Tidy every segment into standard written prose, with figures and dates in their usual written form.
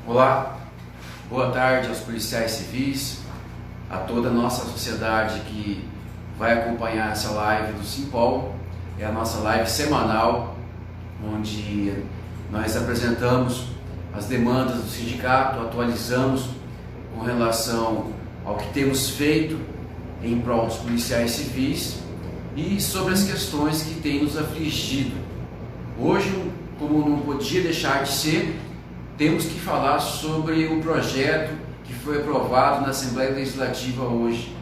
Olá, boa tarde aos policiais civis, a toda a nossa sociedade que vai acompanhar essa live do Simpol. É a nossa live semanal, onde nós apresentamos as demandas do sindicato, atualizamos com relação ao que temos feito em prol dos policiais civis e sobre as questões que têm nos afligido. Hoje, como não podia deixar de ser, temos que falar sobre o projeto que foi aprovado na Assembleia Legislativa hoje,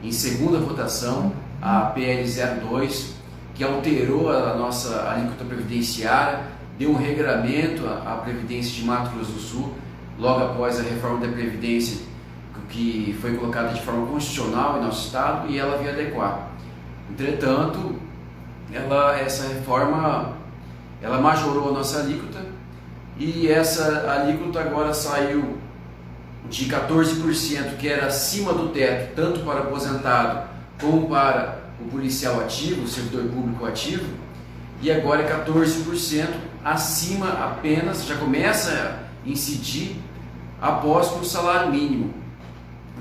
em segunda votação, a PL 02, que alterou a nossa alíquota previdenciária, deu um regramento à Previdência de Mato Grosso do Sul, logo após a reforma da Previdência, que foi colocada de forma constitucional em nosso Estado, e ela veio adequar. Entretanto, essa reforma ela majorou a nossa alíquota, e essa alíquota agora saiu de 14%, que era acima do teto, tanto para aposentado como para o policial ativo, o servidor público ativo, e agora é 14% acima apenas, já começa a incidir após o salário mínimo.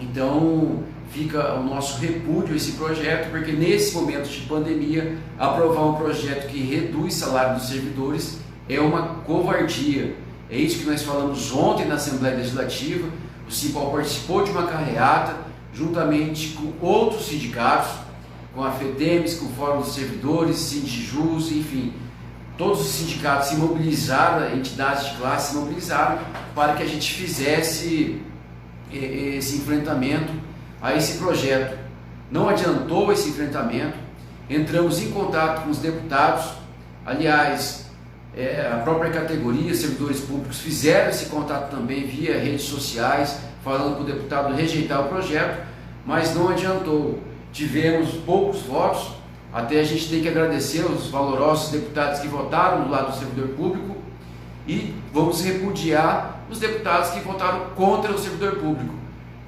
Então fica o nosso repúdio a esse projeto, porque nesse momento de pandemia, aprovar um projeto que reduz o salário dos servidores é uma covardia. É isso que nós falamos ontem na Assembleia Legislativa. O Simpol participou de uma carreata, juntamente com outros sindicatos, com a FETEMES, com o Fórum dos Servidores, Sindijus, enfim. Todos os sindicatos se mobilizaram, entidades de classe se mobilizaram para que a gente fizesse esse enfrentamento a esse projeto. Não adiantou esse enfrentamento, entramos em contato com os deputados, aliás, a própria categoria, servidores públicos, fizeram esse contato também via redes sociais, falando para o deputado rejeitar o projeto, mas não adiantou. Tivemos poucos votos, até a gente tem que agradecer aos valorosos deputados que votaram do lado do servidor público, e vamos repudiar os deputados que votaram contra o servidor público,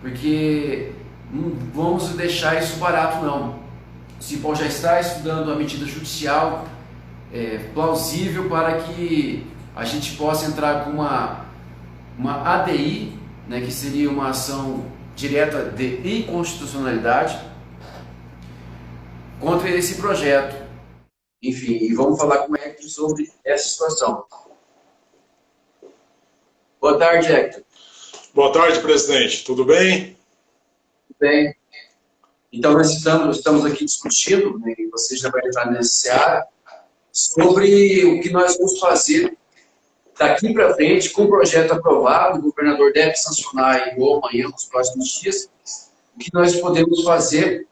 porque não vamos deixar isso barato não. O Simpol já está estudando a medida judicial plausível para que a gente possa entrar com uma ADI, né, que seria uma ação direta de inconstitucionalidade contra esse projeto. Enfim, e vamos falar com o Hector sobre essa situação. Boa tarde, Hector. Boa tarde, presidente. Tudo bem? Tudo bem. Então, nós estamos aqui discutindo, né, e você já vai entrar nesse área, sobre o que nós vamos fazer daqui para frente com o projeto aprovado. O governador deve sancionar ou amanhã, nos próximos dias, o que nós podemos fazer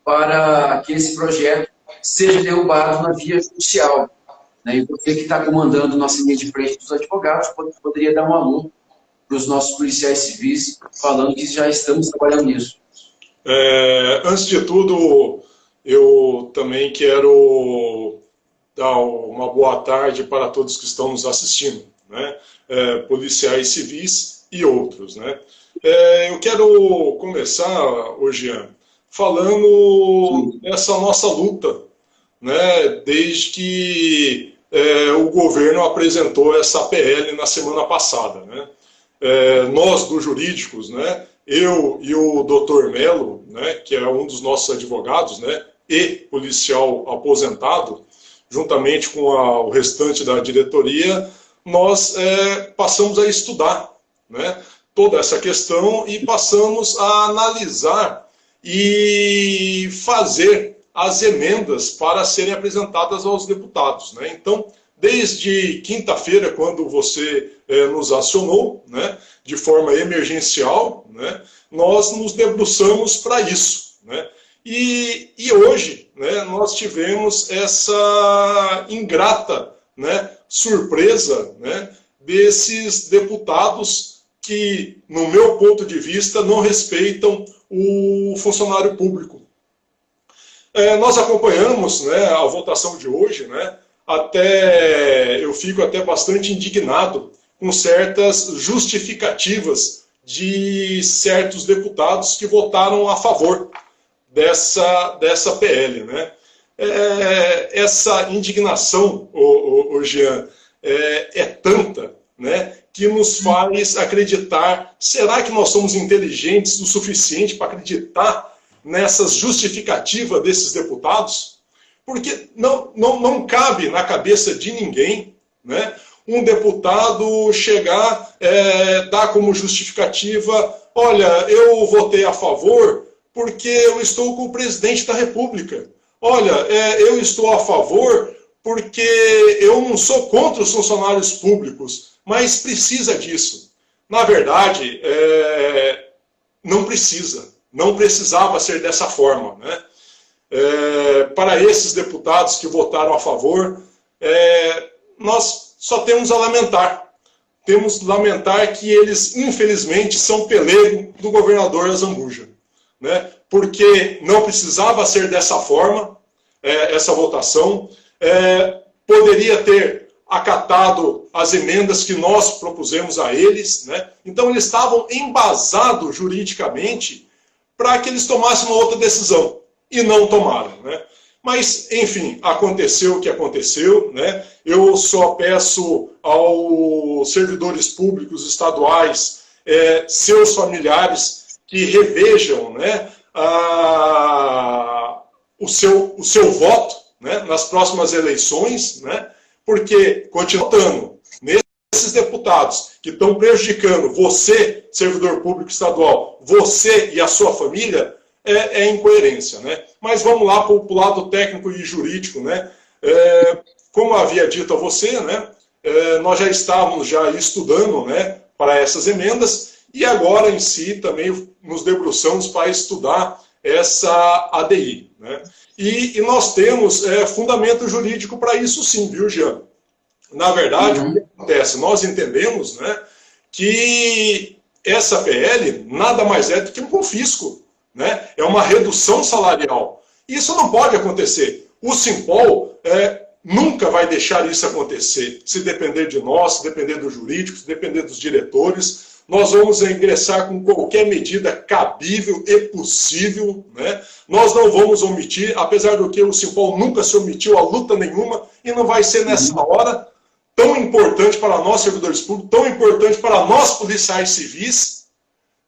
para que esse projeto seja derrubado na via judicial. Né? E você que está comandando nossa linha de frente dos advogados poderia dar um alô para os nossos policiais civis, falando que já estamos trabalhando nisso. Antes de tudo, eu também quero dar uma boa tarde para todos que estão nos assistindo, né? Policiais civis e outros, né? Eu quero começar, hoje, falando dessa nossa luta, né? Desde que o governo apresentou essa PL na semana passada, né? Nós, dos jurídicos, né? Eu e o Dr. Melo, né? Que é um dos nossos advogados, né? E policial aposentado, juntamente com o restante da diretoria, nós passamos a estudar, né, toda essa questão e passamos a analisar e fazer as emendas para serem apresentadas aos deputados, né? Então, desde quinta-feira, quando você nos acionou, né, de forma emergencial, né, nós nos debruçamos para isso, né? E hoje, né, nós tivemos essa ingrata, né, surpresa, né, desses deputados que, no meu ponto de vista, não respeitam o funcionário público. Nós acompanhamos, né, a votação de hoje, né, eu fico até bastante indignado com certas justificativas de certos deputados que votaram a favor dessa PL, né? Essa indignação, Jean, é tanta, né, que nos faz acreditar, será que nós somos inteligentes o suficiente para acreditar nessas justificativas desses deputados? Porque não cabe na cabeça de ninguém, né, um deputado chegar, dar como justificativa, olha, eu votei a favor porque eu estou com o presidente da República. Olha, eu estou a favor porque eu não sou contra os funcionários públicos, mas precisa disso. Na verdade, não precisa. Não precisava ser dessa forma, né? Para esses deputados que votaram a favor, nós só temos a lamentar. Temos a lamentar que eles, infelizmente, são pelego do governador Azambuja, né? Porque não precisava ser dessa forma, essa votação. Poderia ter acatado as emendas que nós propusemos a eles, né? Então eles estavam embasados juridicamente para que eles tomassem uma outra decisão, e não tomaram, né? Mas, enfim, aconteceu o que aconteceu, né? Eu só peço aos servidores públicos estaduais, seus familiares, que revejam, né, o seu voto, né, nas próximas eleições, né? Porque, continuando, nesses deputados que estão prejudicando você, servidor público estadual, você e a sua família, é incoerência, né? Mas vamos lá para o lado técnico e jurídico, né? Como havia dito a você, né, nós já estávamos estudando, né, para essas emendas, e agora em si também nos debruçamos para estudar essa ADI, né? E nós temos fundamento jurídico para isso sim, viu, Jean? Na verdade, o que acontece? Nós entendemos, né, que essa PL nada mais é do que um confisco, né? É uma redução salarial. Isso não pode acontecer. O Simpol nunca vai deixar isso acontecer. Se depender de nós, se depender do jurídico, se depender dos diretores, nós vamos ingressar com qualquer medida cabível e possível, né? Nós não vamos omitir, apesar do que o Simpol nunca se omitiu a luta nenhuma, e não vai ser nessa hora tão importante para nós, servidores públicos, tão importante para nós, policiais civis,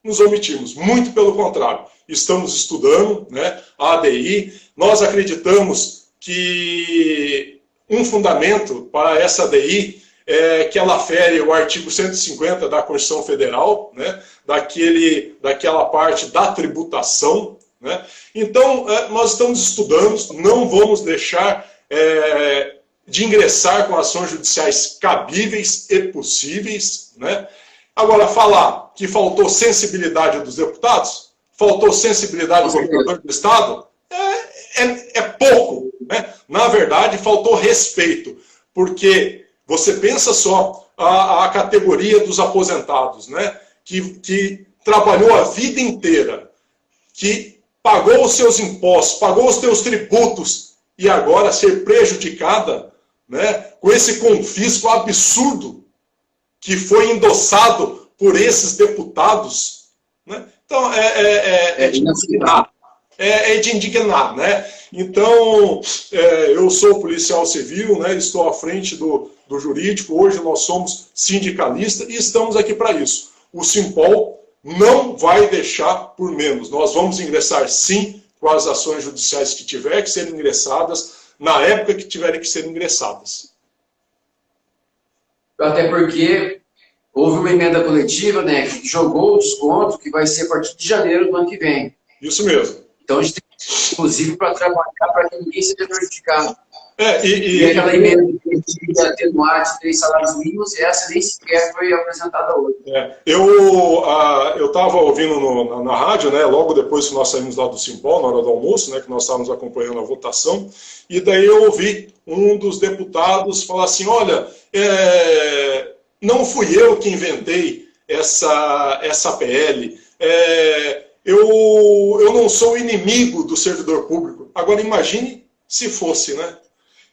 nos omitimos. Muito pelo contrário. Estamos estudando, né, a ADI. Nós acreditamos que um fundamento para essa ADI é que ela fere o artigo 150 da Constituição Federal, né, daquela parte da tributação, né? Então, nós estamos estudando, não vamos deixar de ingressar com ações judiciais cabíveis e possíveis, né? Agora, falar que faltou sensibilidade dos deputados, faltou sensibilidade do governador do Estado, é pouco, né? Na verdade, faltou respeito, porque você pensa só a categoria dos aposentados, né? Que trabalhou a vida inteira, que pagou os seus impostos, pagou os seus tributos, e agora ser prejudicada, né, com esse confisco absurdo que foi endossado por esses deputados, né? Então, de indignar. De indignar, né? Então, eu sou policial civil, né? Estou à frente do jurídico, hoje nós somos sindicalistas e estamos aqui para isso. O Simpol não vai deixar por menos. Nós vamos ingressar, sim, com as ações judiciais que tiver que ser ingressadas, na época que tiverem que ser ingressadas. Até porque houve uma emenda coletiva, né, que jogou o desconto, que vai ser a partir de janeiro do ano que vem. Isso mesmo. Então a gente tem, inclusive, para trabalhar para que ninguém seja prejudicado. E aquela emenda que ia atenuar de 3 salários mínimos, essa nem sequer foi apresentada hoje. Eu estava ouvindo na rádio, né, logo depois que nós saímos lá do Simpol, na hora do almoço, né, que nós estávamos acompanhando a votação, e daí eu ouvi um dos deputados falar assim, olha, não fui eu que inventei essa PL, eu não sou inimigo do servidor público. Agora imagine se fosse, né?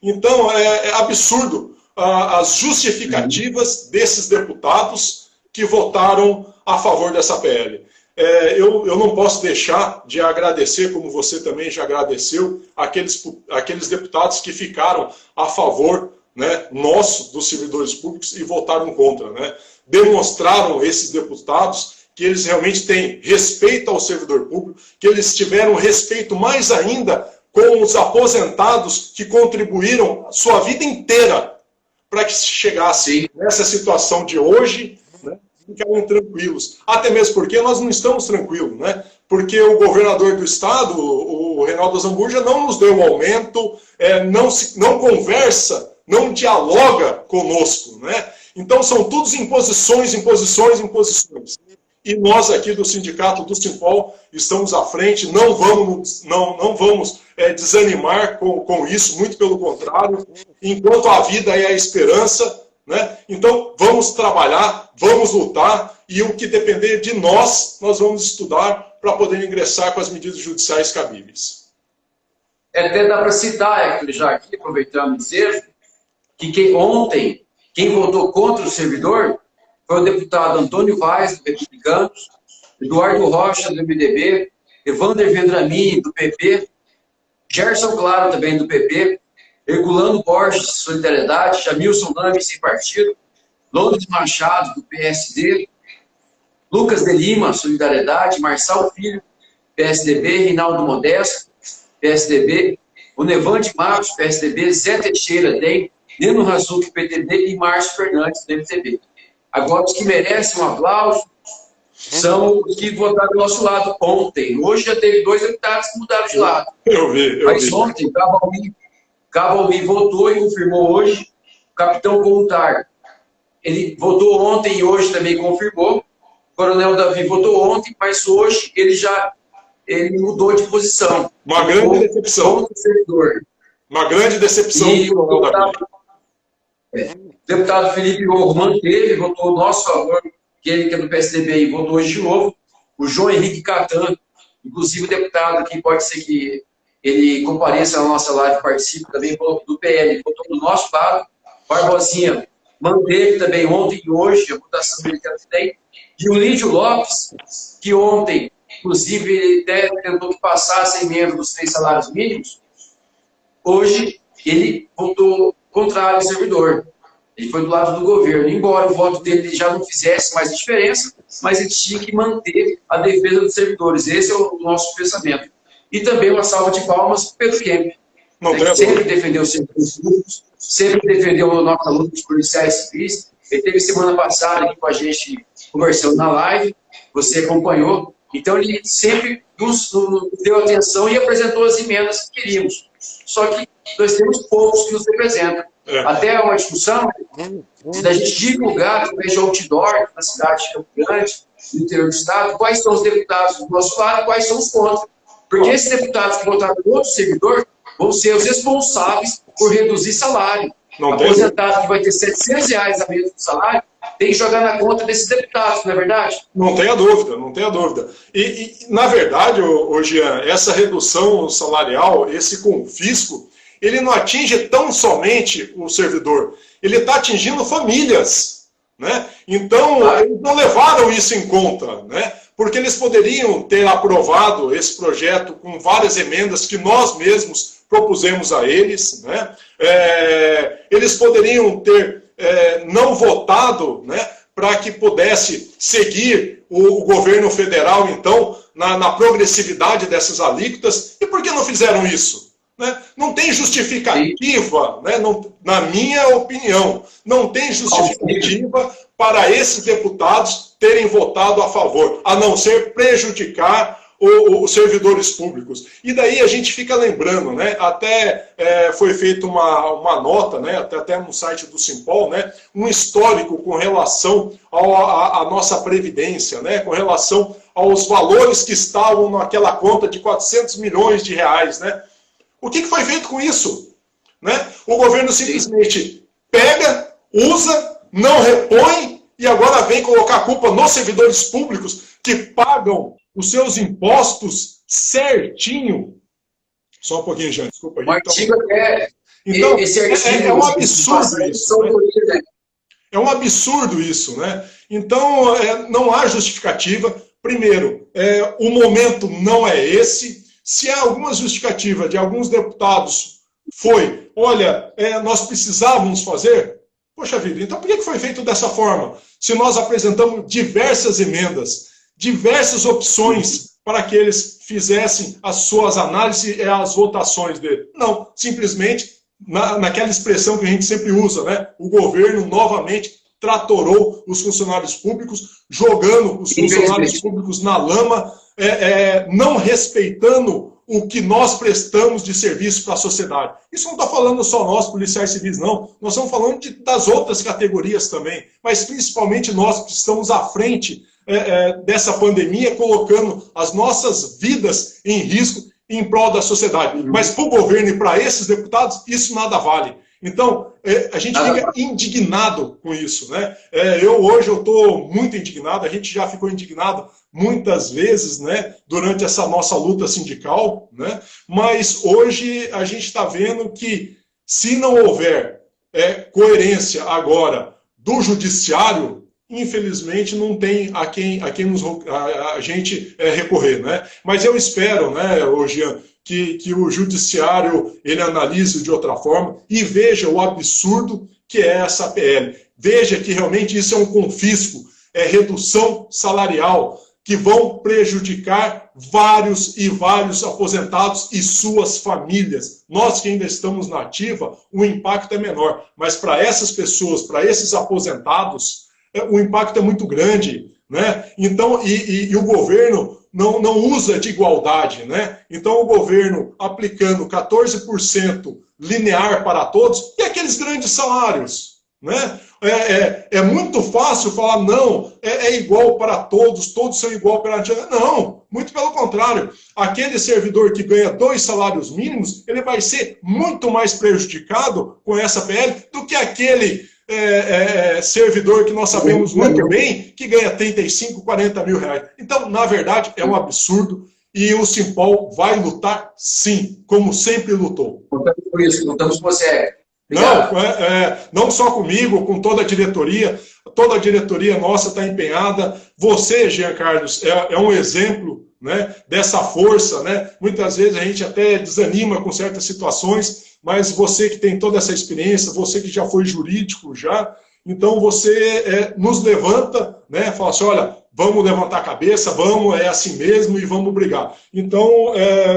Então, é absurdo as justificativas desses deputados que votaram a favor dessa PL. Eu não posso deixar de agradecer, como você também já agradeceu, aqueles deputados que ficaram a favor né, nosso, dos servidores públicos, e votaram contra, né? Demonstraram esses deputados que eles realmente têm respeito ao servidor público, que eles tiveram respeito mais ainda com os aposentados que contribuíram sua vida inteira para que se chegasse nessa situação de hoje, né, ficaram tranquilos. Até mesmo porque nós não estamos tranquilos, né? Porque o governador do estado, o Reinaldo Azambuja, não nos deu aumento, não conversa, não dialoga conosco, né? Então são todos imposições, imposições, imposições. E nós aqui do sindicato do Simpol estamos à frente, não vamos desanimar com isso, muito pelo contrário, enquanto a vida é a esperança, né? Então vamos trabalhar, vamos lutar, e o que depender de nós, nós vamos estudar para poder ingressar com as medidas judiciais cabíveis. Até dá para citar, Hector, já aqui, aproveitando dizer, que ontem, quem votou contra o servidor foi o deputado Antônio Vaz, do Republicanos, Eduardo Rocha, do MDB, Evander Vendramini, do PP, Gerson Claro, também do PP, Herculano Borges, Solidariedade, Jamilson Nami, sem partido, Lourdes Machado, do PSD, Lucas de Lima, Solidariedade, Marçal Filho, PSDB, Reinaldo Modesto, PSDB, o Nevante Matos, PSDB, Zé Teixeira, DEM, Neno Razuc, PTB e Márcio Fernandes, do MTB. Agora, os que merecem um aplauso são os que votaram do nosso lado ontem. Hoje já teve 2 deputados que mudaram de lado. Eu vi. Mas ontem, Cavalmi votou e confirmou hoje o capitão Contar. Ele votou ontem e hoje também confirmou. O coronel Davi votou ontem, mas hoje ele mudou de posição. Uma grande decepção. Uma grande decepção do coronel Davi. O deputado Felipe Ouro manteve, votou ao nosso favor, que ele que é do PSDB e votou hoje de novo. O João Henrique Catan, inclusive o deputado aqui, pode ser que ele compareça na nossa live, participe também do PL, votou do nosso lado. Barbosinha manteve também ontem e hoje, a votação dele que ela tem. E o Lídio Lopes, que ontem, inclusive, ele até tentou que passasse a emenda dos 3 salários mínimos, hoje ele votou contrário ao servidor. Ele foi do lado do governo, embora o voto dele já não fizesse mais diferença, mas ele tinha que manter a defesa dos servidores. Esse é o nosso pensamento. E também uma salva de palmas para Pedro Kemp, que sempre defendeu os servidores públicos, sempre defendeu a nossa luta dos policiais civis. Ele teve semana passada aqui com a gente conversando na live, você acompanhou. Então ele sempre nos deu atenção e apresentou as emendas que queríamos. Só que nós temos poucos que nos representam. Até uma discussão da gente divulgar através de outdoor na cidade de Campo Grande, no interior do estado, quais são os deputados do nosso lado e quais são os contra. Porque esses deputados que votaram contra o servidor vão ser os responsáveis por reduzir salário. O aposentado que vai ter R$700 a menos do salário tem que jogar na conta desses deputados, não é verdade? Não tenha dúvida, não tenha dúvida. E na verdade, Jean, essa redução salarial, esse confisco, ele não atinge tão somente o servidor, ele está atingindo famílias, né? Então, eles não levaram isso em conta, né? Porque eles poderiam ter aprovado esse projeto com várias emendas que nós mesmos propusemos a eles, né? Eles poderiam ter não votado, né, para que pudesse seguir o governo federal, então, na progressividade dessas alíquotas. E por que não fizeram isso? Né? Não tem justificativa, né? Na minha opinião, não tem justificativa para esses deputados terem votado a favor, a não ser prejudicar os servidores públicos. E daí a gente fica lembrando, né? Até foi feita uma nota, né? Até no site do Simpol, né? Um histórico com relação à nossa previdência, né? Com relação aos valores que estavam naquela conta de 400 milhões de reais, né? O que foi feito com isso? Né? O governo simplesmente pega, usa, não repõe e agora vem colocar a culpa nos servidores públicos que pagam os seus impostos certinho. Só um pouquinho, Jean, desculpa aí. Então, é um absurdo isso. Né? É um absurdo isso, né? Então, não há justificativa. Primeiro, o momento não é esse. Se há alguma justificativa de alguns deputados foi, olha, nós precisávamos fazer. Poxa vida, então por que foi feito dessa forma? Se nós apresentamos diversas emendas, diversas opções para que eles fizessem as suas análises e as votações dele. Não, simplesmente, naquela expressão que a gente sempre usa, né? O governo novamente tratorou os funcionários públicos, jogando os funcionários públicos na lama, não respeitando o que nós prestamos de serviço para a sociedade. Isso não está falando só nós, policiais civis, não. Nós estamos falando das outras categorias também, mas principalmente nós que estamos à frente dessa pandemia, colocando as nossas vidas em risco em prol da sociedade. Mas para o governo e para esses deputados, isso nada vale. Então, a gente fica indignado com isso, né? Hoje eu estou muito indignado, a gente já ficou indignado muitas vezes, né, durante essa nossa luta sindical, né? Mas hoje a gente está vendo que se não houver coerência agora do judiciário, infelizmente não tem a quem a gente recorrer, né? Mas eu espero, né, Jean, que o judiciário ele analise de outra forma e veja o absurdo que é essa PL. Veja que realmente isso é um confisco, é redução salarial, que vão prejudicar vários e vários aposentados e suas famílias. Nós que ainda estamos na ativa, o impacto é menor. Mas para essas pessoas, para esses aposentados, o impacto é muito grande, né? Então, e o governo não usa de igualdade, né? Então o governo aplicando 14% linear para todos, e aqueles grandes salários, né? É muito fácil falar, não, é igual para todos são igual perante a... Não, muito pelo contrário. Aquele servidor que ganha 2 salários mínimos, ele vai ser muito mais prejudicado com essa PL do que aquele servidor que nós sabemos muito bem, que ganha 35, 40 mil reais. Então, na verdade, é um absurdo e o Simpol vai lutar sim, como sempre lutou. Lutamos por isso, lutamos com você. Não, não só comigo, com toda a diretoria nossa está empenhada. Você, Jean Carlos, é um exemplo, né, dessa força, né? Muitas vezes a gente até desanima com certas situações, mas você que tem toda essa experiência, você que já foi jurídico já, então você nos levanta, né? Fala assim, olha, vamos levantar a cabeça, vamos, é assim mesmo e vamos brigar. Então,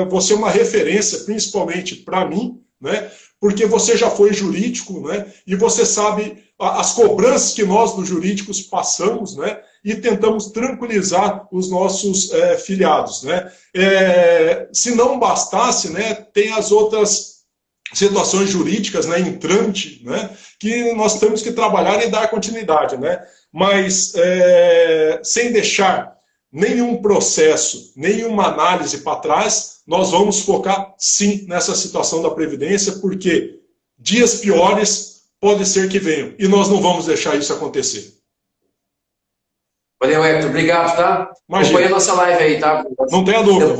você é uma referência, principalmente para mim, né? Porque você já foi jurídico, né? E você sabe as cobranças que nós, dos jurídicos, passamos, né? E tentamos tranquilizar os nossos filiados, né? Se não bastasse, né? Tem as outras situações jurídicas, né? Entrante, né? Que nós temos que trabalhar e dar continuidade, né? Mas sem deixar nenhum processo, nenhuma análise para trás, nós vamos focar sim nessa situação da Previdência, porque dias piores pode ser que venham, e nós não vamos deixar isso acontecer. Valeu, Hector, obrigado, tá? Imagina. Acompanha a nossa live aí, tá? Não tenha dúvida,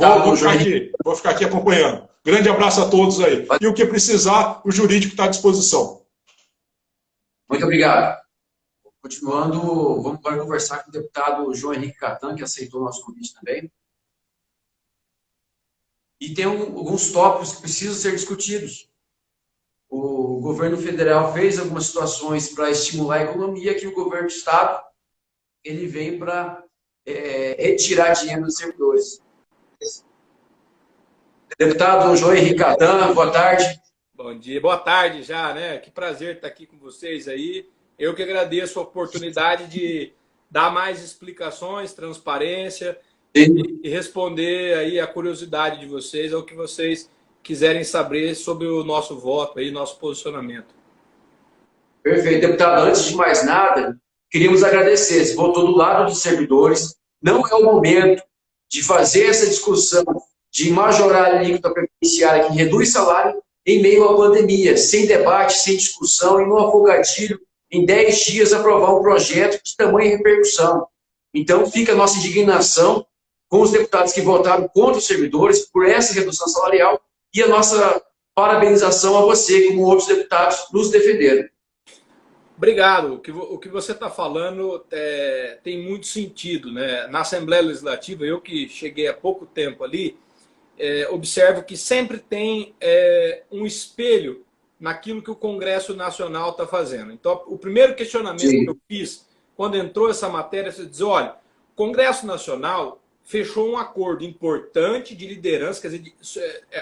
vou ficar aqui acompanhando. Grande abraço a todos aí. E o que precisar, o jurídico está à disposição. Muito obrigado. Continuando, vamos agora conversar com o deputado João Henrique Catan, que aceitou o nosso convite também. E tem alguns tópicos que precisam ser discutidos. O governo federal fez algumas situações para estimular a economia, que o governo do estado ele vem para retirar dinheiro dos servidores. Deputado João Henrique Catan, boa tarde. Bom dia, boa tarde já, né? Que prazer estar aqui com vocês aí. Eu que agradeço a oportunidade de dar mais explicações, transparência e responder aí a curiosidade de vocês, ao que vocês quiserem saber sobre o nosso voto aí, nosso posicionamento. Perfeito. Deputado, antes de mais nada, queríamos agradecer. Você votou do lado dos servidores. Não é o momento de fazer essa discussão de majorar a alíquota previdenciária que reduz salário em meio à pandemia, sem debate, sem discussão, e no afogadilho, em 10 dias, aprovar um projeto de tamanha repercussão. Então, fica a nossa indignação com os deputados que votaram contra os servidores por essa redução salarial e a nossa parabenização a você, como outros deputados, nos defenderam. Obrigado. O que você está falando tem muito sentido, né? Na Assembleia Legislativa, eu que cheguei há pouco tempo ali, observo que sempre tem um espelho naquilo que o Congresso Nacional está fazendo. Então, o primeiro questionamento que eu fiz quando entrou essa matéria, você diz, olha, o Congresso Nacional fechou um acordo importante de liderança, quer dizer,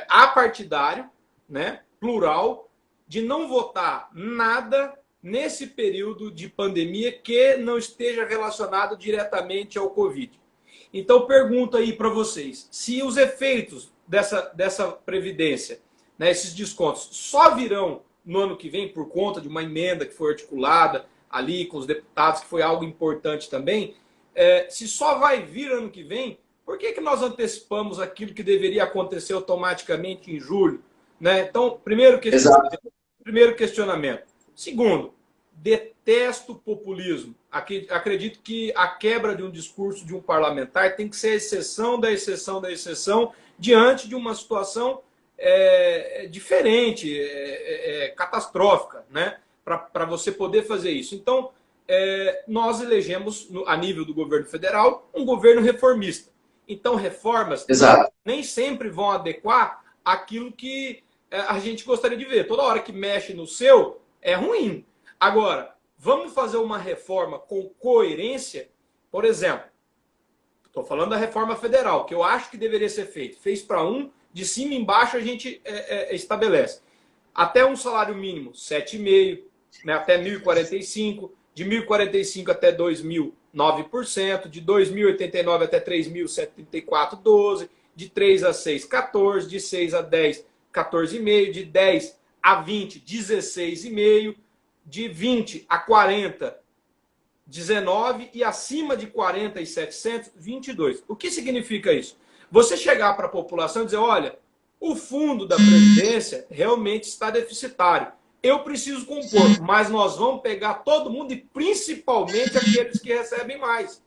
apartidário, né, plural, de não votar nada nesse período de pandemia que não esteja relacionado diretamente ao Covid. Então, pergunto aí para vocês, se os efeitos dessa previdência, né, esses descontos, só virão no ano que vem por conta de uma emenda que foi articulada ali com os deputados, que foi algo importante também, se só vai vir ano que vem, por que nós antecipamos aquilo que deveria acontecer automaticamente em julho? Né? Então, primeiro questionamento. Segundo, detesto populismo. Acredito que a quebra de um discurso de um parlamentar tem que ser a exceção da exceção da exceção diante de uma situação diferente, catastrófica, né? Para você poder fazer isso. Então, nós elegemos, a nível do governo federal, um governo reformista. Então, reformas nem sempre vão adequar aquilo que a gente gostaria de ver. Toda hora que mexe no seu, é ruim. Agora, vamos fazer uma reforma com coerência? Por exemplo, estou falando da reforma federal, que eu acho que deveria ser feito. Fez para um, de cima e embaixo a gente estabelece. Até um salário mínimo, 7,5%, né, até 1.045, de 1.045 até 2.000, 9%, de 2.089 até 3.074, 12%, de 3 a 6, 14%, de 6 a 10, 14,5%, de 10 a 20, 16,5%, de 20 a 40, 19%, e acima de 40.700, 22%. O que significa isso? Você chegar para a população e dizer, olha, o fundo da Previdência realmente está deficitário. Eu preciso compor, mas nós vamos pegar todo mundo e principalmente aqueles que recebem mais.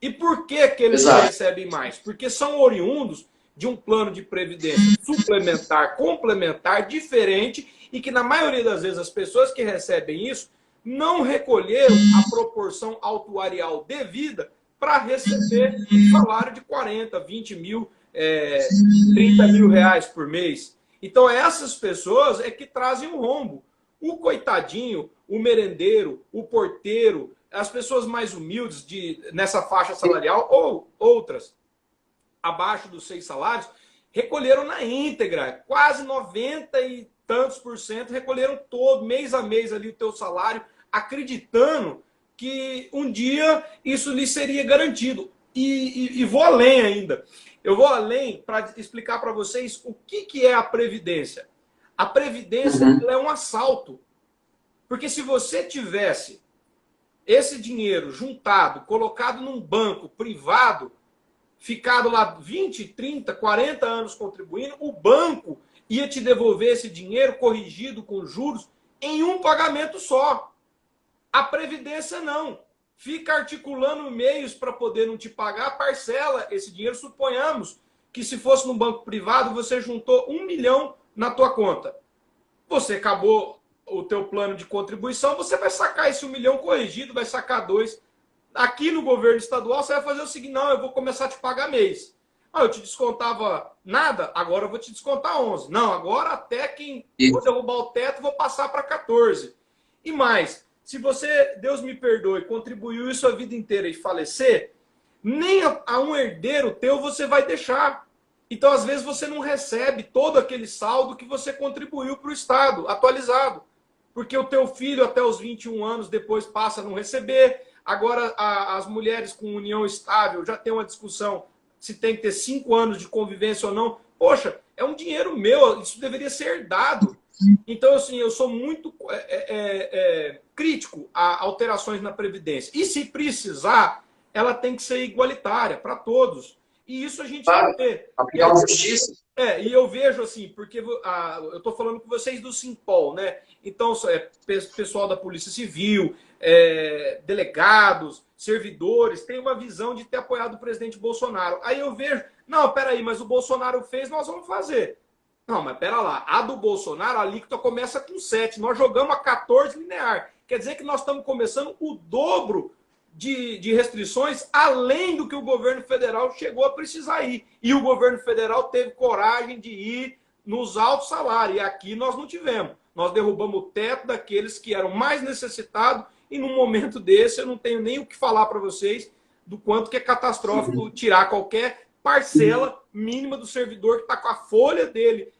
E por que aqueles que recebem mais? Porque são oriundos de um plano de previdência suplementar, complementar, diferente, e que na maioria das vezes as pessoas que recebem isso não recolheram a proporção autuarial devida para receber um salário de 40, 20 mil, 30 mil reais por mês. Então essas pessoas é que trazem um rombo. O coitadinho, o merendeiro, o porteiro, as pessoas mais humildes nessa faixa salarial ou outras abaixo dos 6 salários, recolheram na íntegra, quase 90 e tantos por cento, recolheram todo, mês a mês ali o teu salário, acreditando que um dia isso lhe seria garantido. E vou além ainda. Eu vou além para explicar para vocês o que é a Previdência. A Previdência ela é um assalto. Porque se você tivesse esse dinheiro juntado, colocado num banco privado, ficado lá 20, 30, 40 anos contribuindo, o banco ia te devolver esse dinheiro corrigido com juros em um pagamento só. A Previdência não. Fica articulando meios para poder não te pagar, parcela esse dinheiro. Suponhamos que se fosse num banco privado, você juntou 1 milhão na tua conta. Você acabou o teu plano de contribuição, você vai sacar esse 1 milhão corrigido, vai sacar 2. Aqui no governo estadual, você vai fazer o seguinte, não, eu vou começar a te pagar mês. Eu te descontava nada, agora eu vou te descontar 11. Não, agora até quem vou derrubar o teto, vou passar para 14. E mais, se você, Deus me perdoe, contribuiu isso a vida inteira e falecer, nem a um herdeiro teu você vai deixar. Então, às vezes, você não recebe todo aquele saldo que você contribuiu para o Estado, atualizado. Porque o teu filho, até os 21 anos, depois passa a não receber. Agora, as mulheres com união estável já tem uma discussão se tem que ter 5 anos de convivência ou não. Poxa, é um dinheiro meu, isso deveria ser herdado. Então, assim, eu sou muito crítico a alterações na Previdência. E se precisar, ela tem que ser igualitária para todos. E isso a gente vai ter. Aplicar justiça. E eu vejo assim, porque eu estou falando com vocês do Simpol, né? Então, pessoal da Polícia Civil, delegados, servidores, tem uma visão de ter apoiado o presidente Bolsonaro. Aí eu vejo, não, peraí, mas o Bolsonaro fez, nós vamos fazer. Não, mas pera lá, a do Bolsonaro, a alíquota começa com 7, nós jogamos a 14 linear. Quer dizer que nós estamos começando o dobro de restrições além do que o governo federal chegou a precisar ir. E o governo federal teve coragem de ir nos altos salários. E aqui nós não tivemos. Nós derrubamos o teto daqueles que eram mais necessitados e num momento desse eu não tenho nem o que falar para vocês do quanto que é catastrófico tirar qualquer parcela mínima do servidor que está com a folha dele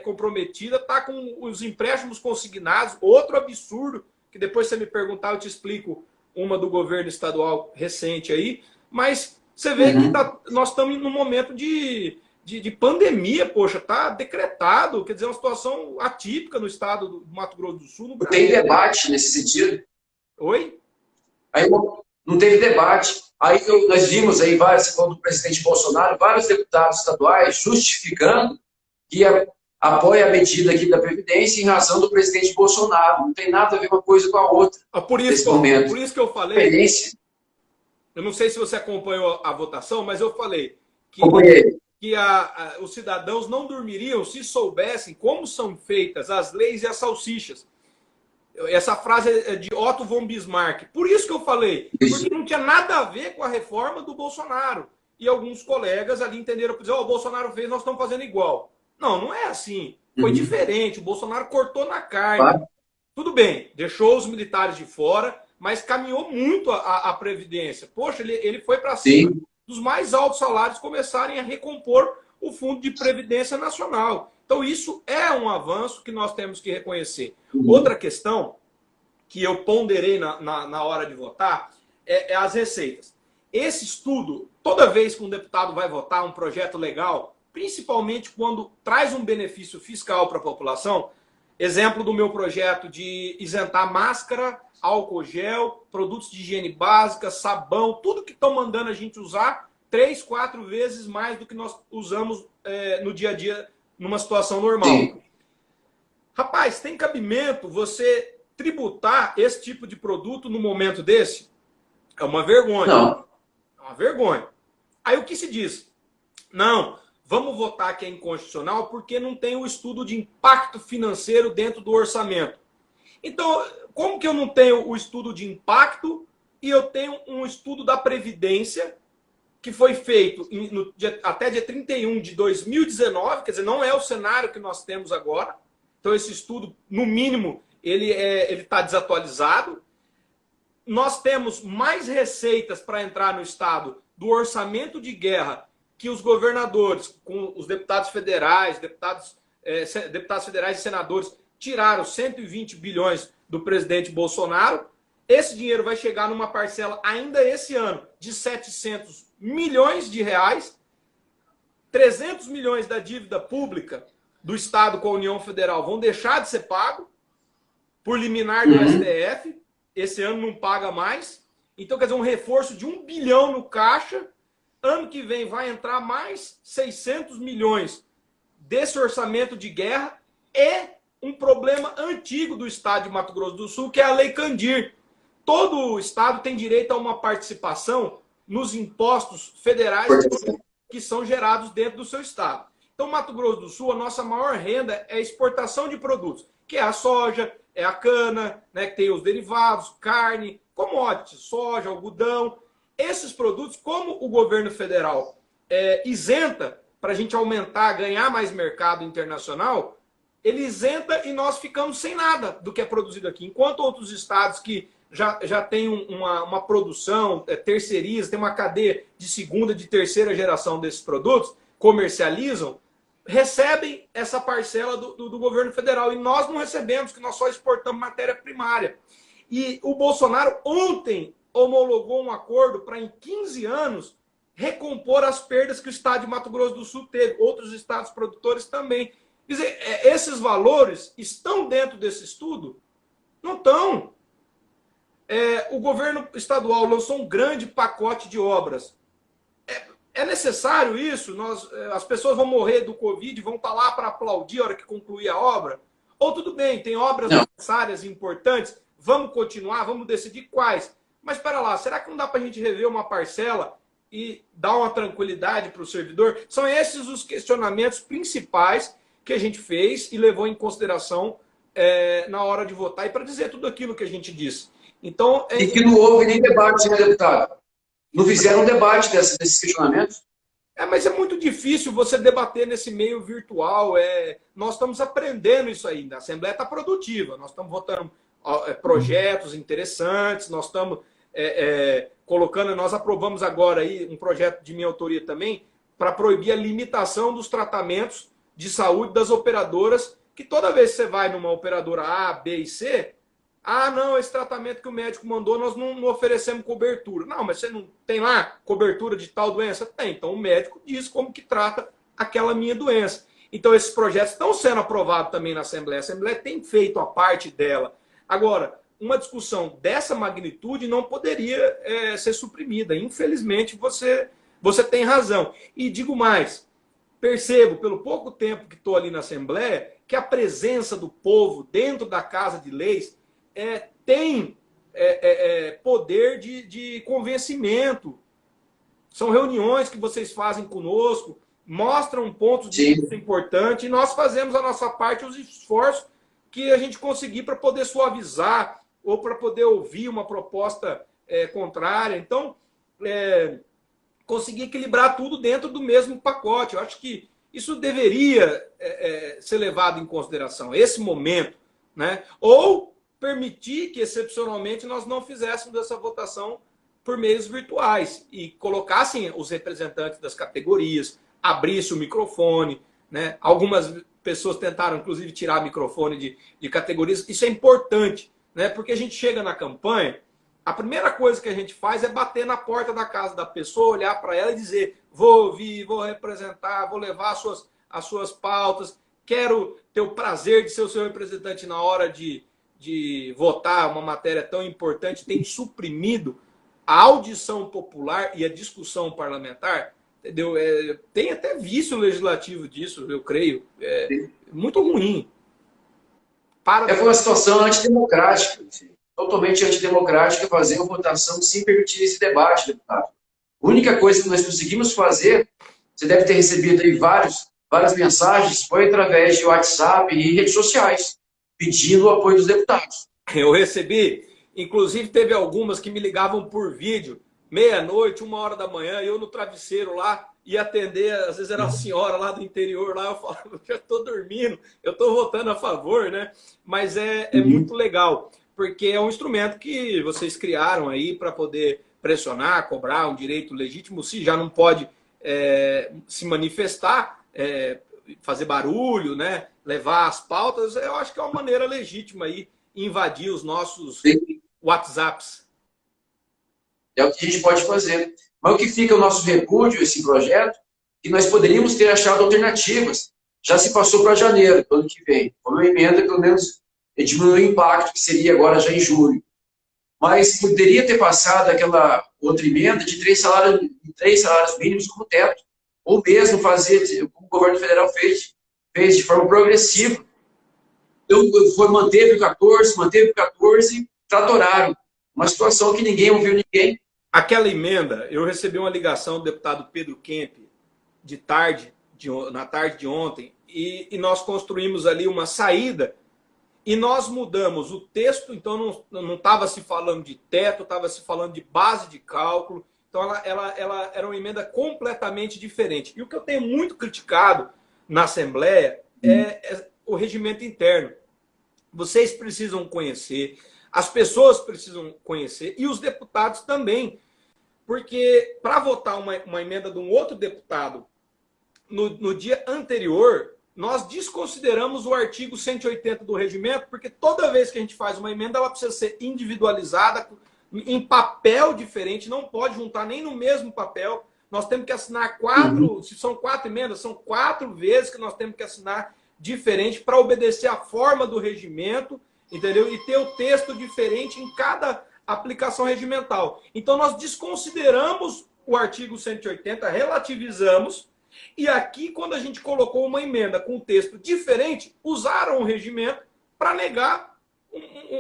comprometida, está com os empréstimos consignados, outro absurdo, que depois você me perguntar, eu te explico uma do governo estadual recente aí, mas você vê que nós estamos num momento de pandemia, poxa, está decretado, quer dizer, uma situação atípica no estado do Mato Grosso do Sul. No Brasil. Tem debate nesse sentido? Oi? Aí não teve debate. Aí nós vimos aí você falou do presidente Bolsonaro, vários deputados estaduais justificando que apoia a medida aqui da Previdência em razão do presidente Bolsonaro. Não tem nada a ver uma coisa com a outra. Por isso que eu falei. Eu não sei se você acompanhou a votação, mas eu falei que os cidadãos não dormiriam se soubessem como são feitas as leis e as salsichas. Essa frase é de Otto von Bismarck. Por isso que eu falei. Porque não tinha nada a ver com a reforma do Bolsonaro. E alguns colegas ali entenderam, dizer, o Bolsonaro fez, nós estamos fazendo igual. Não, não é assim. Foi diferente. O Bolsonaro cortou na carne. Tudo bem, deixou os militares de fora, mas caminhou muito a Previdência. Poxa, ele foi para cima dos mais altos salários começarem a recompor o Fundo de Previdência Nacional. Então, isso é um avanço que nós temos que reconhecer. Outra questão que eu ponderei na hora de votar é as receitas. Esse estudo, toda vez que um deputado vai votar um projeto legal, principalmente quando traz um benefício fiscal para a população, exemplo do meu projeto de isentar máscara, álcool gel, produtos de higiene básica, sabão, tudo que estão mandando a gente usar 3, 4 vezes mais do que nós usamos no dia a dia numa situação normal. Sim. Rapaz, tem cabimento você tributar esse tipo de produto no momento desse? É uma vergonha. Não. É uma vergonha. Aí o que se diz? Não, vamos votar que é inconstitucional porque não tem o estudo de impacto financeiro dentro do orçamento. Então, como que eu não tenho o estudo de impacto e eu tenho um estudo da Previdência que foi feito até dia 31 de 2019, quer dizer, não é o cenário que nós temos agora. Então, esse estudo, no mínimo, ele está desatualizado. Nós temos mais receitas para entrar no Estado do orçamento de guerra que os governadores, com os deputados federais, deputados federais e senadores, tiraram 120 bilhões do presidente Bolsonaro. Esse dinheiro vai chegar numa parcela ainda esse ano de 700 milhões de reais, 300 milhões da dívida pública do Estado com a União Federal vão deixar de ser pago por liminar do STF. Esse ano não paga mais. Então, quer dizer, um reforço de 1 bilhão no caixa. Ano que vem vai entrar mais 600 milhões desse orçamento de guerra. É um problema antigo do Estado de Mato Grosso do Sul, que é a Lei Candir. Todo o Estado tem direito a uma participação nos impostos federais que são gerados dentro do seu Estado. Então, Mato Grosso do Sul, a nossa maior renda é a exportação de produtos, que é a soja, é a cana, né, que tem os derivados, carne, commodities, soja, algodão. Esses produtos, como o governo federal isenta para a gente aumentar, ganhar mais mercado internacional, ele isenta e nós ficamos sem nada do que é produzido aqui. Enquanto outros estados que já tem uma produção, terceiriza, tem uma cadeia de segunda, de terceira geração desses produtos, comercializam, recebem essa parcela do governo federal. E nós não recebemos, que nós só exportamos matéria primária. E o Bolsonaro ontem homologou um acordo para, em 15 anos, recompor as perdas que o estado de Mato Grosso do Sul teve. Outros estados produtores também. Quer dizer, esses valores estão dentro desse estudo? Não estão. O governo estadual lançou um grande pacote de obras. É necessário isso? As pessoas vão morrer do Covid, vão estar lá para aplaudir a hora que concluir a obra? Ou tudo bem, tem obras necessárias e importantes, vamos continuar, vamos decidir quais. Mas espera lá, será que não dá para a gente rever uma parcela e dar uma tranquilidade para o servidor? São esses os questionamentos principais que a gente fez e levou em consideração na hora de votar e para dizer tudo aquilo que a gente disse. Então, E que não houve nem debate, né, deputado? Não fizeram um debate desses questionamentos? mas é muito difícil você debater nesse meio virtual. Nós estamos aprendendo isso ainda. A Assembleia está produtiva. Nós estamos votando projetos interessantes. Nós estamos colocando. Nós aprovamos agora aí um projeto de minha autoria também para proibir a limitação dos tratamentos de saúde das operadoras. Que toda vez que você vai numa operadora A, B e C, não, esse tratamento que o médico mandou, nós não oferecemos cobertura. Não, mas você não tem lá cobertura de tal doença? Tem. Então o médico diz como que trata aquela minha doença. Então esses projetos estão sendo aprovados também na Assembleia. A Assembleia tem feito a parte dela. Agora, uma discussão dessa magnitude não poderia ser suprimida. Infelizmente, você tem razão. E digo mais, percebo, pelo pouco tempo que estou ali na Assembleia, que a presença do povo dentro da Casa de Leis tem poder de convencimento. São reuniões que vocês fazem conosco, mostram pontos de vista importantes, e nós fazemos a nossa parte, os esforços que a gente conseguir para poder suavizar ou para poder ouvir uma proposta contrária. Então, conseguir equilibrar tudo dentro do mesmo pacote. Eu acho que isso deveria ser levado em consideração, esse momento, né? Ou permitir que, excepcionalmente, nós não fizéssemos essa votação por meios virtuais e colocassem os representantes das categorias, abrisse o microfone, né? Algumas pessoas tentaram, inclusive, tirar o microfone de categorias. Isso é importante, né? Porque a gente chega na campanha, a primeira coisa que a gente faz é bater na porta da casa da pessoa, olhar para ela e dizer: vou ouvir, vou representar, vou levar as suas pautas, quero ter o prazer de ser o seu representante na hora de votar uma matéria tão importante. Tem suprimido a audição popular e a discussão parlamentar, entendeu? Tem até vício legislativo disso, eu creio. Muito ruim. Foi uma situação antidemocrática, totalmente antidemocrática, fazer uma votação sem permitir esse debate, deputado. A única coisa que nós conseguimos fazer, você deve ter recebido aí várias mensagens, foi através de WhatsApp e redes sociais, pedindo o apoio dos deputados. Eu recebi, inclusive teve algumas que me ligavam por vídeo, meia-noite, 1h da manhã, eu no travesseiro lá, ia atender, às vezes era uma senhora lá do interior, lá eu falava: já estou dormindo, eu estou votando a favor, né? Mas é muito legal, porque é um instrumento que vocês criaram aí para poder pressionar, cobrar um direito legítimo. Se já não pode se manifestar, fazer barulho, né? Levar as pautas, eu acho que é uma maneira legítima aí invadir os nossos WhatsApps. É o que a gente pode fazer. Mas o que fica o nosso repúdio, esse projeto, que nós poderíamos ter achado alternativas. Já se passou para janeiro do ano que vem. Como uma emenda, pelo menos, diminui o impacto, que seria agora já em julho. Mas poderia ter passado aquela outra emenda de 3 salários mínimos como teto. Ou mesmo fazer, como o governo federal fez de forma progressiva. Então, manteve o 14, tratoraram. Uma situação que ninguém ouviu ninguém. Aquela emenda, eu recebi uma ligação do deputado Pedro Kemp na tarde de ontem, e nós construímos ali uma saída, e nós mudamos o texto. Então não estava se falando de teto, estava se falando de base de cálculo. Então ela era uma emenda completamente diferente. E o que eu tenho muito criticado na Assembleia é o regimento interno. Vocês precisam conhecer, as pessoas precisam conhecer, e os deputados também. Porque para votar uma emenda de um outro deputado no dia anterior, nós desconsideramos o artigo 180 do regimento, porque toda vez que a gente faz uma emenda, ela precisa ser individualizada, em papel diferente, não pode juntar nem no mesmo papel. Nós temos que assinar 4, se são 4 emendas, são 4 vezes que nós temos que assinar diferente para obedecer a forma do regimento, entendeu? E ter o texto diferente em cada aplicação regimental. Então nós desconsideramos o artigo 180, relativizamos, e aqui, quando a gente colocou uma emenda com um texto diferente, usaram o regimento para negar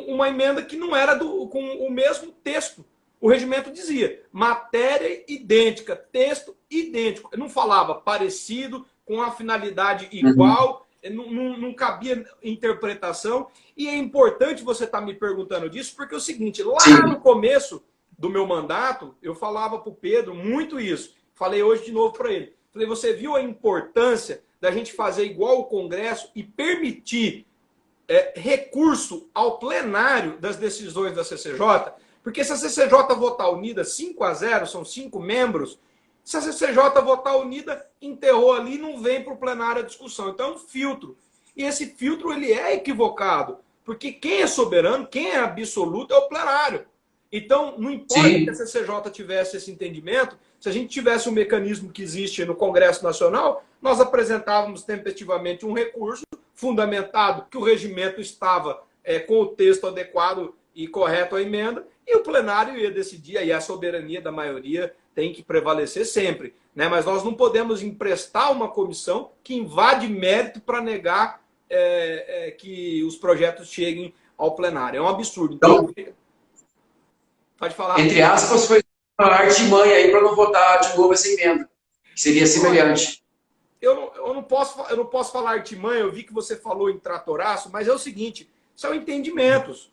uma emenda que não era com o mesmo texto. O regimento dizia matéria idêntica, texto idêntico. Não falava parecido, com a finalidade igual. não cabia interpretação, e é importante você estar me perguntando disso, porque é o seguinte, lá Sim. no começo do meu mandato, eu falava para o Pedro muito isso, falei hoje de novo para ele, falei, você viu a importância da gente fazer igual o Congresso e permitir recurso ao plenário das decisões da CCJ? Porque se a CCJ votar unida 5-0, são 5 membros, se a CCJ votar unida, enterrou ali e não vem para o plenário a discussão. Então é um filtro. E esse filtro ele é equivocado. Porque quem é soberano, quem é absoluto é o plenário. Então, não importa Sim. que a CCJ tivesse esse entendimento, se a gente tivesse um mecanismo que existe no Congresso Nacional, nós apresentávamos tempestivamente um recurso fundamentado que o regimento estava com o texto adequado e correto à emenda, e o plenário ia decidir, aí a soberania da maioria tem que prevalecer sempre, né? Mas nós não podemos emprestar uma comissão que invade mérito para negar que os projetos cheguem ao plenário. É um absurdo. Então, pode falar. Entre aspas, foi uma artimanha aí para não votar de novo essa emenda. Seria semelhante. Eu não posso falar artimanha, eu vi que você falou em tratoraço, mas é o seguinte, são entendimentos.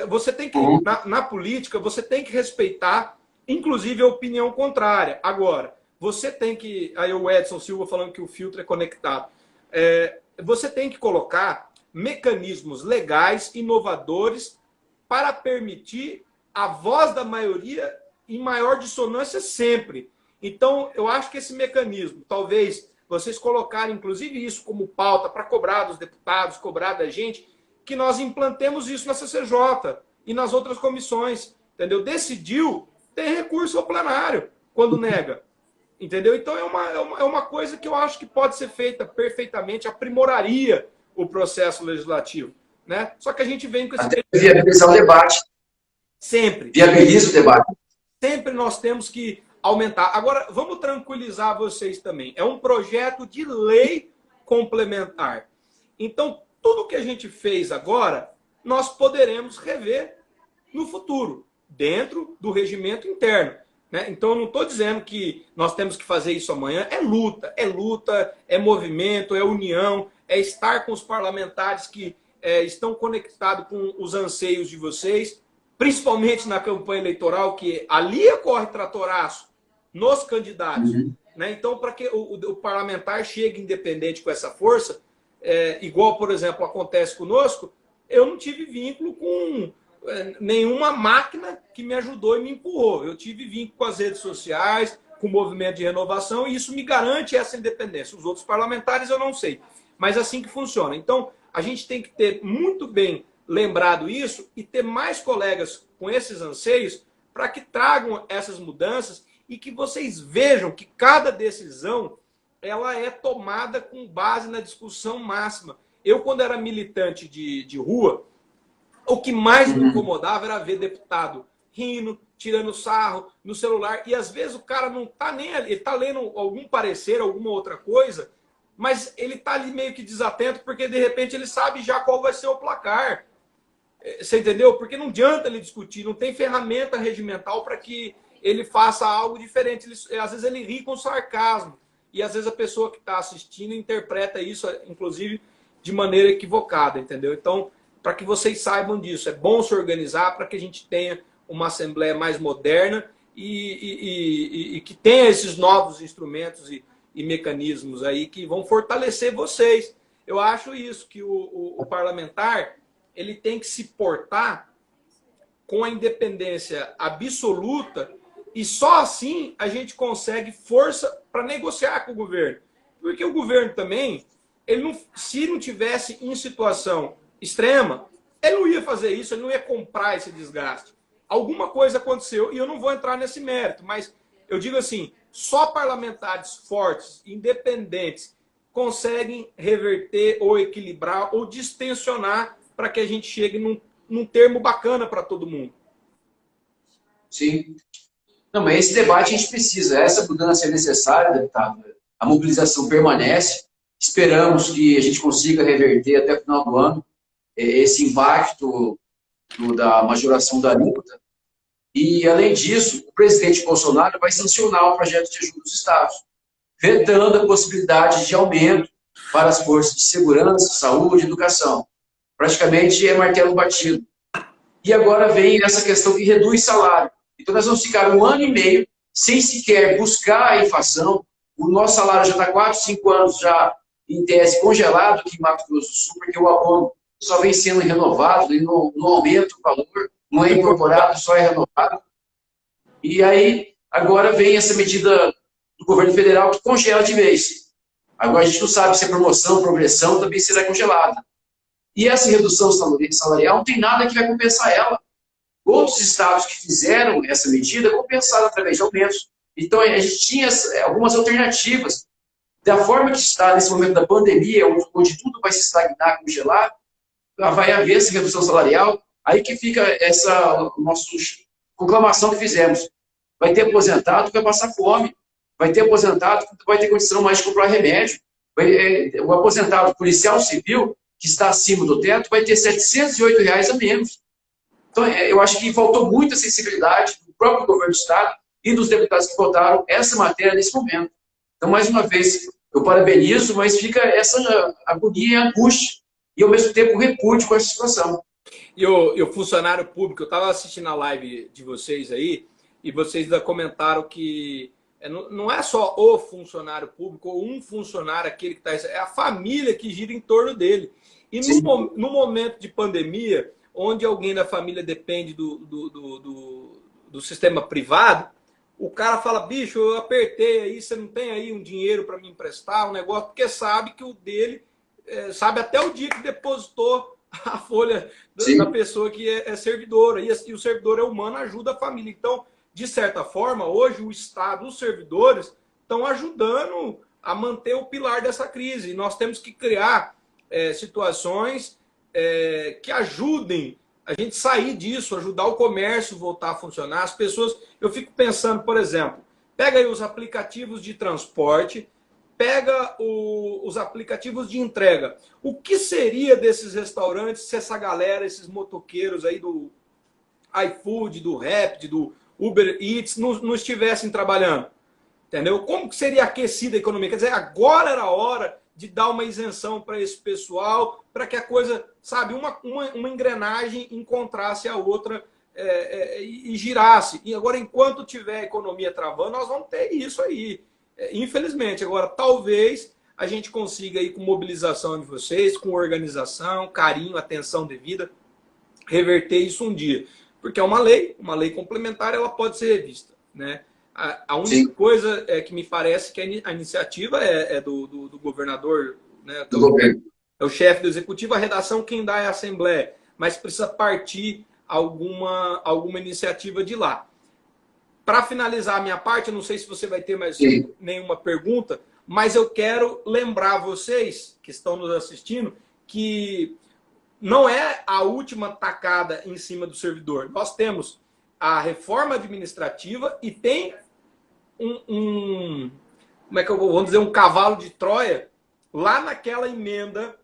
Você tem que, na política, você tem que respeitar, inclusive, a opinião contrária. Agora, você tem que... Aí o Edson Silva falando que o filtro é conectado. Você tem que colocar mecanismos legais, inovadores, para permitir a voz da maioria em maior dissonância sempre. Então, eu acho que esse mecanismo, talvez vocês colocarem, inclusive, isso como pauta para cobrar dos deputados, cobrar da gente, que nós implantemos isso na CCJ e nas outras comissões, entendeu? Decidiu, tem recurso ao plenário quando nega, entendeu? Então, é uma coisa que eu acho que pode ser feita perfeitamente, aprimoraria o processo legislativo, né? Só que a gente vem com esse... Até viabilizar o debate. Sempre. Viabiliza o debate. Sempre nós temos que aumentar. Agora, vamos tranquilizar vocês também. É um projeto de lei complementar. Então, tudo que a gente fez agora, nós poderemos rever no futuro, dentro do regimento interno, né? Então, eu não estou dizendo que nós temos que fazer isso amanhã. É luta, é movimento, é união, é estar com os parlamentares que estão conectados com os anseios de vocês, principalmente na campanha eleitoral, que ali ocorre tratoraço nos candidatos. Né? Então, para que o parlamentar chegue independente com essa força, igual, por exemplo, acontece conosco, eu não tive vínculo com nenhuma máquina que me ajudou e me empurrou. Eu tive vínculo com as redes sociais, com o movimento de renovação, e isso me garante essa independência. Os outros parlamentares eu não sei, mas é assim que funciona. Então, a gente tem que ter muito bem lembrado isso e ter mais colegas com esses anseios para que tragam essas mudanças e que vocês vejam que cada decisão ela é tomada com base na discussão máxima. Eu, quando era militante de rua, o que mais me incomodava era ver deputado rindo, tirando sarro no celular, e às vezes o cara não está nem ali, ele está lendo algum parecer, alguma outra coisa, mas ele está ali meio que desatento, porque de repente ele sabe já qual vai ser o placar. Você entendeu? Porque não adianta ele discutir, não tem ferramenta regimental para que ele faça algo diferente. Às vezes ele ri com sarcasmo, e às vezes a pessoa que está assistindo interpreta isso, inclusive, de maneira equivocada, entendeu? Então, para que vocês saibam disso, é bom se organizar para que a gente tenha uma Assembleia mais moderna e que tenha esses novos instrumentos e mecanismos aí que vão fortalecer vocês. Eu acho isso, que o parlamentar ele tem que se portar com a independência absoluta, e só assim a gente consegue força para negociar com o governo. Porque o governo também, se não tivesse em situação extrema, ele não ia fazer isso, ele não ia comprar esse desgaste. Alguma coisa aconteceu, e eu não vou entrar nesse mérito, mas eu digo assim, só parlamentares fortes, independentes, conseguem reverter ou equilibrar ou distensionar para que a gente chegue num termo bacana para todo mundo. Sim. Não, mas esse debate a gente precisa. Essa mudança é necessária, deputado. A mobilização permanece. Esperamos que a gente consiga reverter até o final do ano esse impacto da majoração da alíquota. E, além disso, o presidente Bolsonaro vai sancionar o projeto de ajuda dos estados, vetando a possibilidade de aumento para as forças de segurança, saúde, educação. Praticamente é martelo batido. E agora vem essa questão que reduz salário. Então nós vamos ficar 1 ano e meio sem sequer buscar a inflação. O nosso salário já está 4, 5 anos já, em tese, congelado aqui em Mato Grosso do Sul, porque o abono só vem sendo renovado, e não aumenta o valor, não é incorporado, só é renovado. E aí, agora vem essa medida do governo federal que congela de vez. Agora a gente não sabe se é promoção, progressão, também será congelada. E essa redução salarial não tem nada que vai compensar ela. Outros estados que fizeram essa medida compensaram através de aumentos. Então, a gente tinha algumas alternativas. Da forma que está nesse momento da pandemia, onde tudo vai se estagnar, congelar, vai haver essa redução salarial. Aí que fica essa nossa conclamação que fizemos. Vai ter aposentado que vai passar fome. Vai ter aposentado que vai ter condição mais de comprar remédio. O aposentado policial civil, que está acima do teto, vai ter R$ 708 a menos. Então, eu acho que faltou muita sensibilidade do próprio governo do Estado e dos deputados que votaram essa matéria nesse momento. Então, mais uma vez, eu parabenizo, mas fica essa agonia e angústia e, ao mesmo tempo, repúdio com essa situação. E o funcionário público, eu estava assistindo a live de vocês aí, e vocês ainda comentaram que não é só o funcionário público ou um funcionário, aquele que está... É a família que gira em torno dele. E no momento de pandemia, onde alguém da família depende do sistema privado, o cara fala, bicho, eu apertei aí, você não tem aí um dinheiro para me emprestar, um negócio, porque sabe que o dele, sabe até o dia que depositou a folha da pessoa que é servidora. E o servidor é humano, ajuda a família. Então, de certa forma, hoje o Estado, os servidores, estão ajudando a manter o pilar dessa crise. E nós temos que criar situações que ajudem a gente sair disso, ajudar o comércio voltar a funcionar. As pessoas, eu fico pensando, por exemplo, pega aí os aplicativos de transporte, pega os aplicativos de entrega. O que seria desses restaurantes se essa galera, esses motoqueiros aí do iFood, do Rapid, do Uber Eats, não estivessem trabalhando? Entendeu? Como que seria aquecida a economia? Quer dizer, agora era a hora de dar uma isenção para esse pessoal, para que a coisa, sabe, uma engrenagem encontrasse a outra e girasse. E agora, enquanto tiver a economia travando, nós vamos ter isso aí. Infelizmente. Agora, talvez a gente consiga aí, com mobilização de vocês, com organização, carinho, atenção devida, reverter isso um dia. Porque é uma lei complementar, ela pode ser revista, né? A única coisa que me parece que a iniciativa é do governador, né? Do governo. É o chefe do executivo, a redação quem dá é a Assembleia, mas precisa partir alguma iniciativa de lá. Para finalizar a minha parte, eu não sei se você vai ter mais nenhuma pergunta, mas eu quero lembrar vocês que estão nos assistindo que não é a última tacada em cima do servidor. Nós temos a reforma administrativa e tem como é que eu vou dizer, um cavalo de Troia lá naquela emenda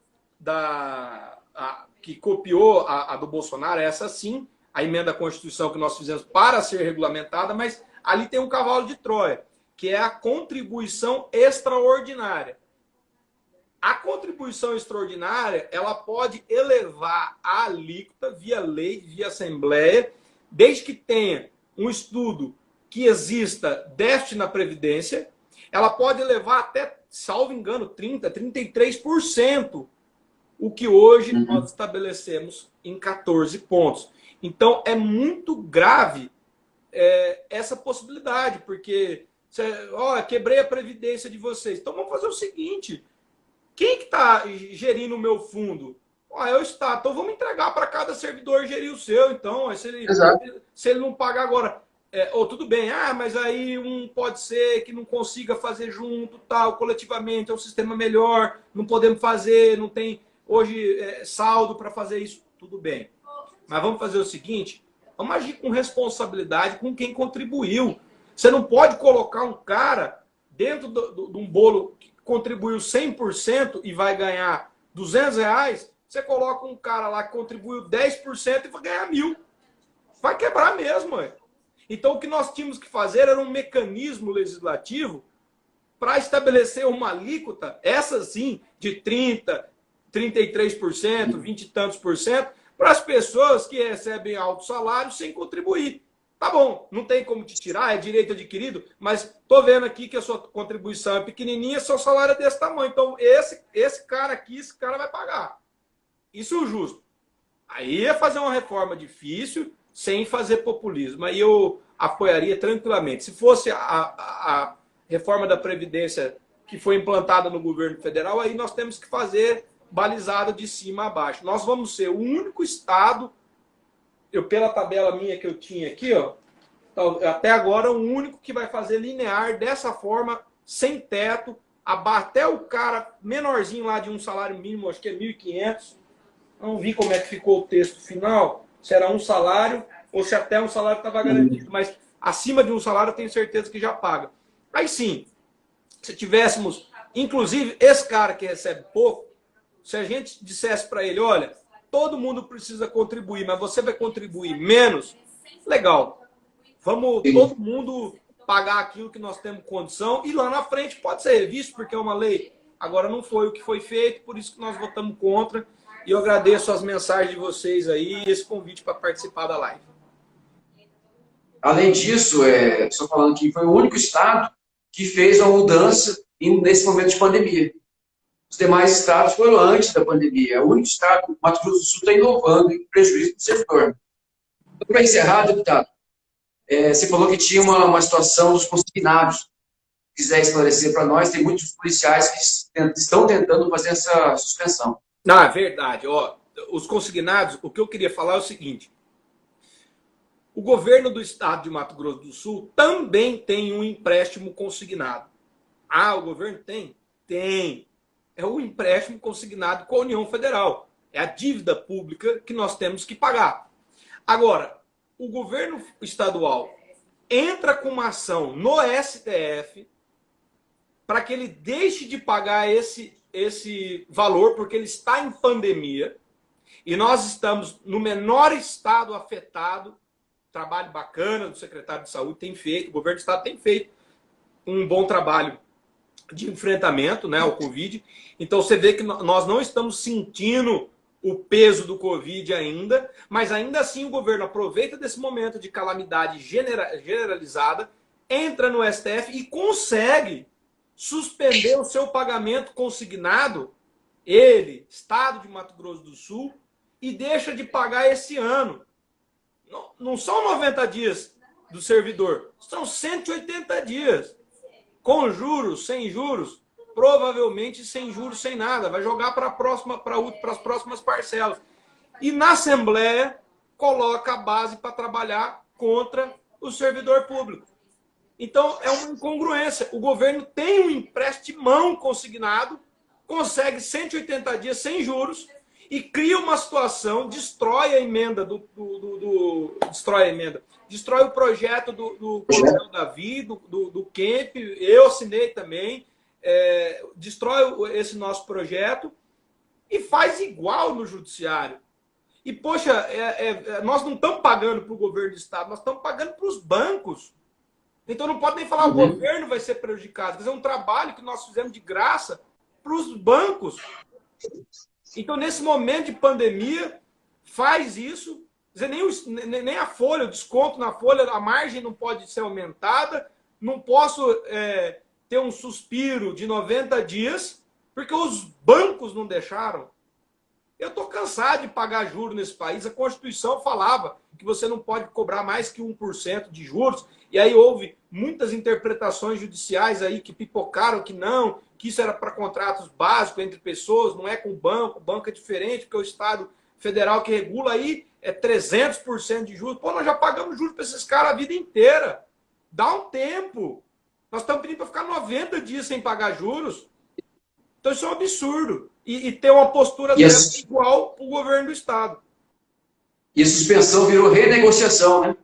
que copiou a do Bolsonaro, essa sim, a emenda à Constituição que nós fizemos para ser regulamentada, mas ali tem um cavalo de Troia, que é a contribuição extraordinária. A contribuição extraordinária, ela pode elevar a alíquota via lei, via Assembleia, desde que tenha um estudo que exista déficit na Previdência. Ela pode elevar até, salvo engano, 30%, 33%, o que hoje nós estabelecemos em 14 pontos. Então, é muito grave essa possibilidade, porque, quebrei a Previdência de vocês. Então, vamos fazer o seguinte, quem que está gerindo o meu fundo? É o Estado. Então, vamos entregar para cada servidor gerir o seu. Então, se ele não pagar agora... tudo bem, mas aí pode ser que não consiga fazer junto, tal, coletivamente, é um sistema melhor, não podemos fazer, não tem hoje saldo para fazer isso, tudo bem. Mas vamos fazer o seguinte, vamos agir com responsabilidade com quem contribuiu. Você não pode colocar um cara dentro de um bolo que contribuiu 100% e vai ganhar R$200, você coloca um cara lá que contribuiu 10% e vai ganhar 1.000. Vai quebrar mesmo, Então, o que nós tínhamos que fazer era um mecanismo legislativo para estabelecer uma alíquota, essa sim, de 30%, 33%, 20 e tantos por cento, para as pessoas que recebem alto salário sem contribuir. Tá bom, não tem como te tirar, é direito adquirido, mas tô vendo aqui que a sua contribuição é pequenininha, seu salário é desse tamanho. Então, esse cara aqui, esse cara vai pagar. Isso é o justo. Aí é fazer uma reforma difícil, sem fazer populismo. Aí eu apoiaria tranquilamente. Se fosse a reforma da Previdência que foi implantada no governo federal, aí nós temos que fazer balizado de cima a baixo. Nós vamos ser o único estado, pela tabela minha que eu tinha aqui, ó, até agora, o único que vai fazer linear dessa forma, sem teto, até o cara menorzinho lá de um salário mínimo, acho que é 1.500. Não vi como é que ficou o texto final, se era um salário ou se até um salário estava garantido, mas acima de um salário eu tenho certeza que já paga. Aí sim, se tivéssemos, inclusive, esse cara que recebe pouco, se a gente dissesse para ele, olha, todo mundo precisa contribuir, mas você vai contribuir menos, legal. Vamos todo mundo pagar aquilo que nós temos condição e lá na frente pode ser revisto, porque é uma lei. Agora não foi o que foi feito, por isso que nós votamos contra. E eu agradeço as mensagens de vocês aí e esse convite para participar da live. Além disso, só falando que foi o único estado que fez uma mudança nesse momento de pandemia. Os demais estados foram antes da pandemia. É o único estado, o Mato Grosso do Sul, está inovando em prejuízo do servidor. Para encerrar, deputado, você falou que tinha uma situação dos consignados. Se quiser esclarecer para nós, tem muitos policiais que estão tentando fazer essa suspensão. Não, é verdade. Ó, os consignados, o que eu queria falar é o seguinte. O governo do estado de Mato Grosso do Sul também tem um empréstimo consignado. Ah, o governo tem? Tem. É o empréstimo consignado com a União Federal. É a dívida pública que nós temos que pagar. Agora, o governo estadual entra com uma ação no STF para que ele deixe de pagar esse valor, porque ele está em pandemia, e nós estamos no menor estado afetado. Trabalho bacana do secretário de saúde tem feito, o governo do estado tem feito um bom trabalho de enfrentamento, né, ao Covid. Então você vê que nós não estamos sentindo o peso do Covid ainda, mas ainda assim o governo aproveita desse momento de calamidade generalizada, entra no STF e consegue suspender o seu pagamento consignado, ele, Estado de Mato Grosso do Sul, e deixa de pagar esse ano. Não são 90 dias do servidor, são 180 dias. Com juros, sem juros, provavelmente sem juros, sem nada. Vai jogar para as próximas parcelas. E na Assembleia, coloca a base para trabalhar contra o servidor público. Então, é uma incongruência. O governo tem um emprestimão consignado, consegue 180 dias sem juros e cria uma situação, destrói a emenda destrói o projeto do Coronel Davi, do Kemp, eu assinei também, destrói esse nosso projeto e faz igual no judiciário. E, poxa, nós não estamos pagando para o governo do estado, nós estamos pagando para os bancos. Então não pode nem falar o governo vai ser prejudicado. Quer dizer, é um trabalho que nós fizemos de graça para os bancos. Então, nesse momento de pandemia, faz isso. Quer dizer, nem a folha, o desconto na folha, a margem não pode ser aumentada. Não posso ter um suspiro de 90 dias, porque os bancos não deixaram. Eu estou cansado de pagar juros nesse país. A Constituição falava que você não pode cobrar mais que 1% de juros. E aí houve muitas interpretações judiciais aí que pipocaram que não, que isso era para contratos básicos entre pessoas, não é com o banco é diferente, porque o Estado Federal que regula aí é 300% de juros. Pô, nós já pagamos juros para esses caras a vida inteira. Dá um tempo. Nós estamos pedindo para ficar 90 dias sem pagar juros. Então isso é um absurdo. E ter uma postura dessa igual para o governo do Estado. E a suspensão virou renegociação, né?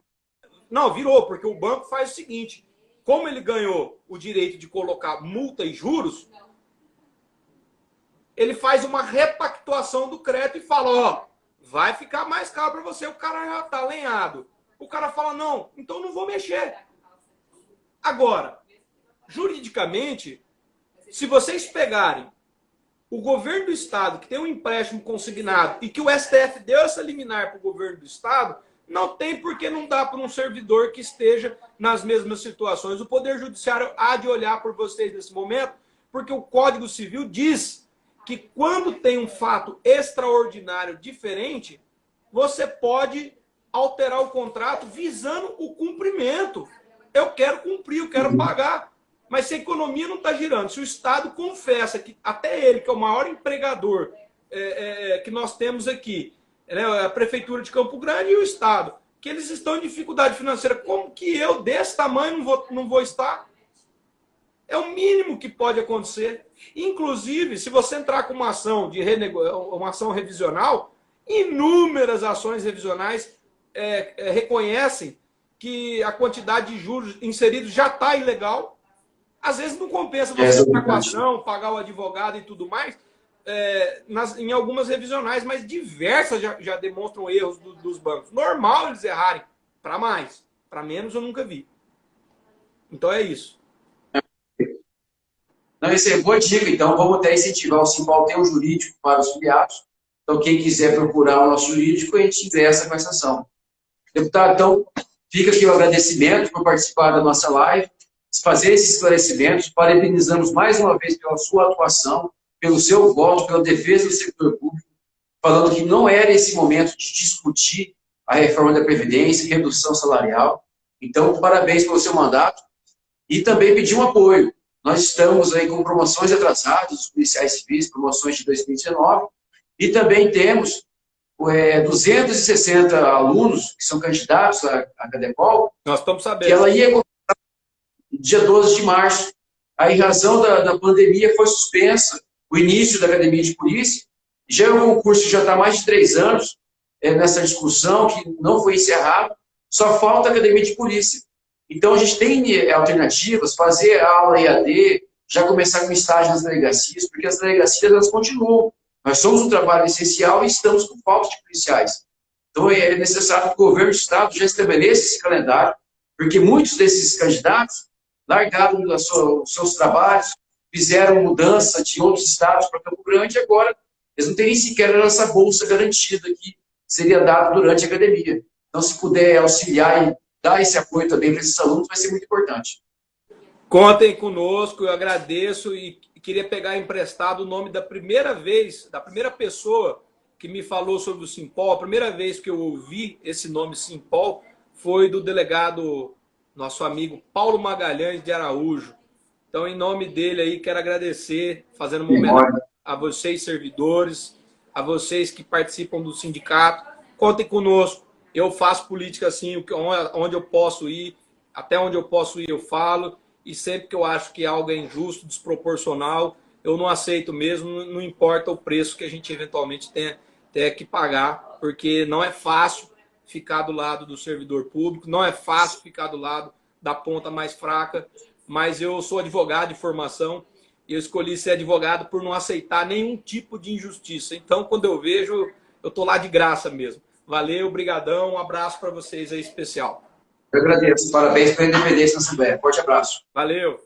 Não, virou, porque o banco faz o seguinte, como ele ganhou o direito de colocar multa e juros, ele faz uma repactuação do crédito e fala, ó, vai ficar mais caro para você, o cara já está lenhado. O cara fala, não, então não vou mexer. Agora, juridicamente, Se vocês pegarem o governo do Estado, que tem um empréstimo consignado e que o STF deu essa liminar para o governo do Estado, não tem por que não dar para um servidor que esteja nas mesmas situações. O Poder Judiciário há de olhar por vocês nesse momento, porque o Código Civil diz que quando tem um fato extraordinário diferente, você pode alterar o contrato visando o cumprimento. Eu quero cumprir, eu quero pagar. Mas se a economia não está girando, se o Estado confessa que até ele, que é o maior empregador que nós temos aqui, né, a Prefeitura de Campo Grande e o Estado, que eles estão em dificuldade financeira, como que eu, desse tamanho, não vou estar? É o mínimo que pode acontecer. Inclusive, se você entrar com uma ação, uma ação revisional, inúmeras ações revisionais reconhecem que a quantidade de juros inseridos já está ilegal. Às vezes não compensa você entrar com a ação, pagar o advogado e tudo mais, em algumas revisionais, mas diversas já demonstram erros dos bancos. Normal eles errarem, para mais. Para menos eu nunca vi. Então é isso. Não, isso é boa dica. Então, vamos até incentivar o Simpol ter um jurídico para os filiados. Então, quem quiser procurar o nosso jurídico, a gente ingressa com essa ação. Deputado, então, fica aqui o agradecimento por participar da nossa live, fazer esses esclarecimentos. Parabenizamos mais uma vez pela sua atuação, pelo seu voto, pela defesa do setor público, falando que não era esse momento de discutir a reforma da Previdência, redução salarial. Então, parabéns pelo seu mandato. E também pedir um apoio. Nós estamos aí com promoções atrasadas, os policiais civis, promoções de 2019, e também temos 260 alunos que são candidatos à Cadepol. Nós estamos sabendo. Que ela ia começar no dia 12 de março. Aí, em razão da pandemia, foi suspensa o início da Academia de Polícia. Já é um concurso que já está há mais de 3 anos nessa discussão, que não foi encerrado. Só falta a Academia de Polícia. Então, a gente tem alternativas, fazer aula EAD, já começar com estágio nas delegacias, porque as delegacias elas continuam. Nós somos um trabalho essencial e estamos com falta de policiais. Então, é necessário que o governo do Estado já estabeleça esse calendário, porque muitos desses candidatos largaram os seus trabalhos, fizeram mudança de outros estados para Campo Grande, e agora eles não têm nem sequer essa bolsa garantida que seria dada durante a academia. Então, se puder auxiliar e dar esse apoio também para esses alunos, vai ser muito importante. Contem conosco, eu agradeço e queria pegar emprestado o nome da primeira pessoa que me falou sobre o Simpol. A primeira vez que eu ouvi esse nome Simpol foi do delegado, nosso amigo Paulo Magalhães de Araújo. Então, em nome dele aí, quero agradecer, fazendo uma homenagem a vocês, servidores, a vocês que participam do sindicato. Contem conosco. Eu faço política assim, onde eu posso ir, até onde eu posso ir eu falo, e sempre que eu acho que algo é injusto, desproporcional, eu não aceito mesmo, não importa o preço que a gente eventualmente tenha que pagar, porque não é fácil ficar do lado do servidor público, não é fácil ficar do lado da ponta mais fraca, mas eu sou advogado de formação, e eu escolhi ser advogado por não aceitar nenhum tipo de injustiça. Então, quando eu vejo, eu estou lá de graça mesmo. Valeu, obrigadão, um abraço para vocês aí especial. Eu agradeço, parabéns pela independência na Assembleia. Forte abraço. Valeu.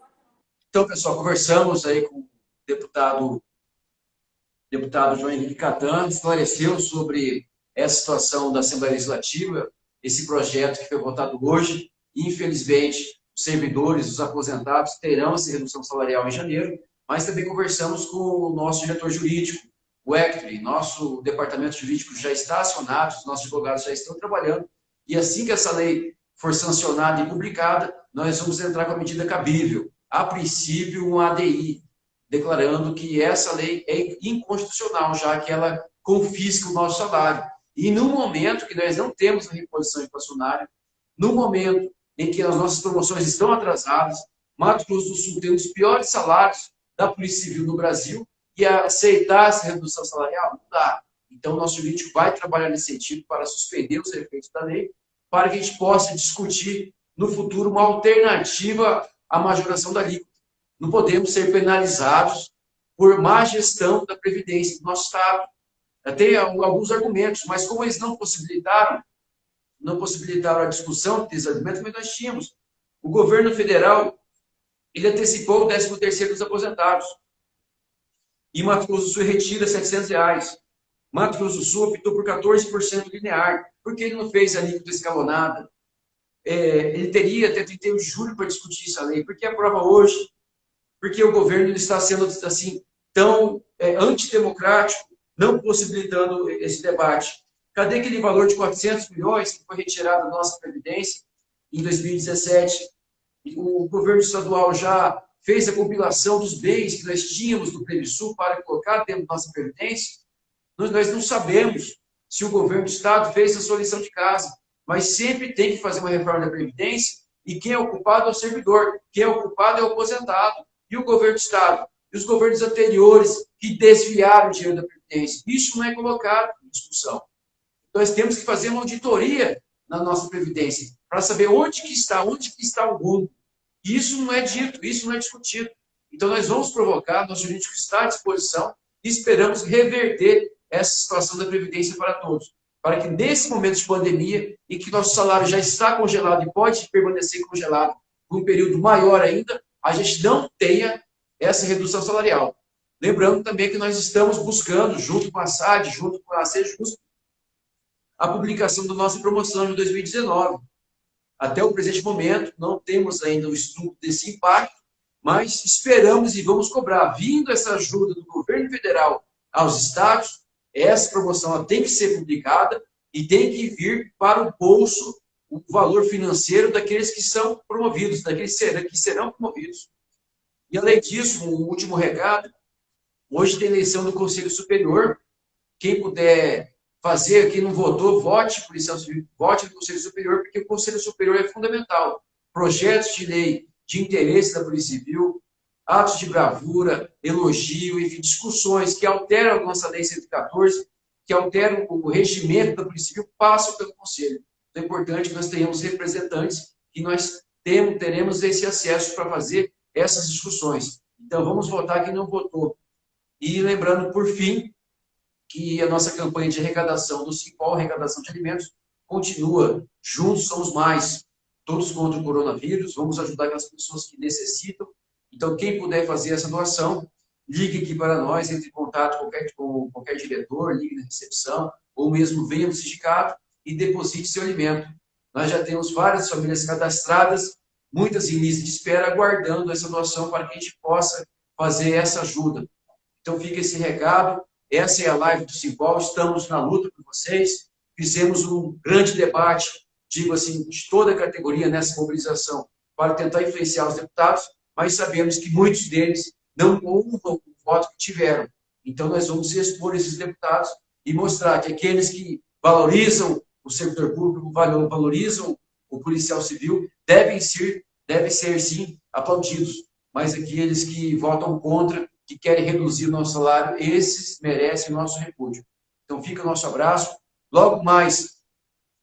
Então, pessoal, conversamos aí com o deputado João Henrique Catan, esclareceu sobre essa situação da Assembleia Legislativa, esse projeto que foi votado hoje. Infelizmente, os servidores, os aposentados terão essa redução salarial em janeiro, mas também conversamos com o nosso diretor jurídico, o Hector. Nosso departamento jurídico já está acionado, os nossos advogados já estão trabalhando, e assim que essa lei for sancionada e publicada, nós vamos entrar com a medida cabível. A princípio, um ADI, declarando que essa lei é inconstitucional, já que ela confisca o nosso salário. E no momento que nós não temos a reposição inflacionária, no momento em que as nossas promoções estão atrasadas, Mato Grosso do Sul tem um dos piores salários da Polícia Civil no Brasil, e aceitar essa redução salarial não dá. Então, o nosso jurídico vai trabalhar nesse sentido para suspender os efeitos da lei, para que a gente possa discutir no futuro uma alternativa à majoração da alíquota. Não podemos ser penalizados por má gestão da Previdência do nosso Estado. Tem alguns argumentos, mas como eles não possibilitaram a discussão desses argumentos, mas nós tínhamos. O governo federal, ele antecipou o 13º dos aposentados. E Mato Grosso do Sul retira R$700. Mato Grosso do Sul optou por 14% linear. Por que ele não fez a alíquota escalonada? Ele teria até 31 de julho para discutir essa lei. Por que aprova hoje? Porque o governo está sendo assim tão antidemocrático, não possibilitando esse debate. Cadê aquele valor de 400 milhões que foi retirado da nossa Previdência em 2017? O governo estadual já fez a compilação dos bens que nós tínhamos do Previsul para colocar dentro da nossa Previdência. Nós não sabemos se o governo do Estado fez a sua lição de casa, mas sempre tem que fazer uma reforma da Previdência e quem é o culpado é o servidor, quem é o culpado é o aposentado. E o governo do Estado? E os governos anteriores que desviaram o dinheiro da Previdência? Isso não é colocado em discussão. Nós temos que fazer uma auditoria na nossa Previdência para saber onde que está o mundo. E isso não é dito, isso não é discutido. Então, nós vamos provocar, nosso jurídico está à disposição e esperamos reverter essa situação da Previdência para todos. Para que, nesse momento de pandemia, em que nosso salário já está congelado e pode permanecer congelado por um período maior ainda, a gente não tenha essa redução salarial. Lembrando também que nós estamos buscando, junto com a SAD, junto com a Sejusc, a publicação da nossa promoção de 2019. Até o presente momento, não temos ainda o estudo desse impacto, mas esperamos e vamos cobrar. Vindo essa ajuda do governo federal aos estados, essa promoção ela tem que ser publicada e tem que vir para o bolso o valor financeiro daqueles que são promovidos, daqueles que serão promovidos. E, além disso, um último recado, hoje tem eleição do Conselho Superior. Quem puder fazer, quem não votou, vote, policial civil, vote no Conselho Superior, porque o Conselho Superior é fundamental. Projetos de lei de interesse da Polícia Civil, atos de bravura, elogio, enfim, discussões que alteram a nossa Lei 114, que alteram o regimento da Polícia Civil, passam pelo Conselho. Então, é importante que nós tenhamos representantes, que nós teremos esse acesso para fazer essas discussões. Então, vamos votar quem não votou. E lembrando, por fim, que a nossa campanha de arrecadação do Simpol, arrecadação de alimentos, continua. Juntos somos mais. Todos contra o coronavírus. Vamos ajudar aquelas pessoas que necessitam. Então, quem puder fazer essa doação, ligue aqui para nós, entre em contato com qualquer diretor, ligue na recepção, ou mesmo venha no sindicato e deposite seu alimento. Nós já temos várias famílias cadastradas, muitas em lista de espera, aguardando essa doação para que a gente possa fazer essa ajuda. Então, fica esse recado. Essa é a live do Simpol. Estamos na luta por vocês. Fizemos um grande debate, digo assim, de toda a categoria nessa mobilização, para tentar influenciar os deputados, mas sabemos que muitos deles não honram o voto que tiveram. Então, nós vamos expor esses deputados e mostrar que aqueles que valorizam o servidor público, valorizam o policial civil, devem ser, sim, aplaudidos. Mas aqueles que votam contra, que querem reduzir o nosso salário, esses merecem o nosso repúdio. Então, fica o nosso abraço. Logo mais,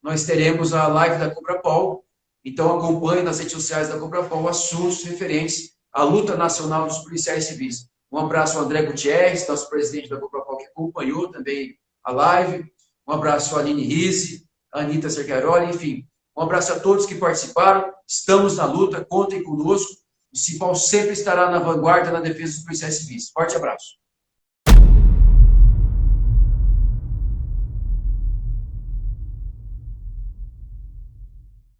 nós teremos a live da Cobrapol. Então, acompanhe nas redes sociais da Cobrapol assuntos referentes à luta nacional dos policiais civis. Um abraço ao André Gutierrez, nosso presidente da Cobrapol, que acompanhou também a live. Um abraço à Aline Rizzi, a Anitta Cerqueiroli, enfim. Um abraço a todos que participaram. Estamos na luta, contem conosco. O Simpol sempre estará na vanguarda na defesa dos policiais civis. Forte abraço.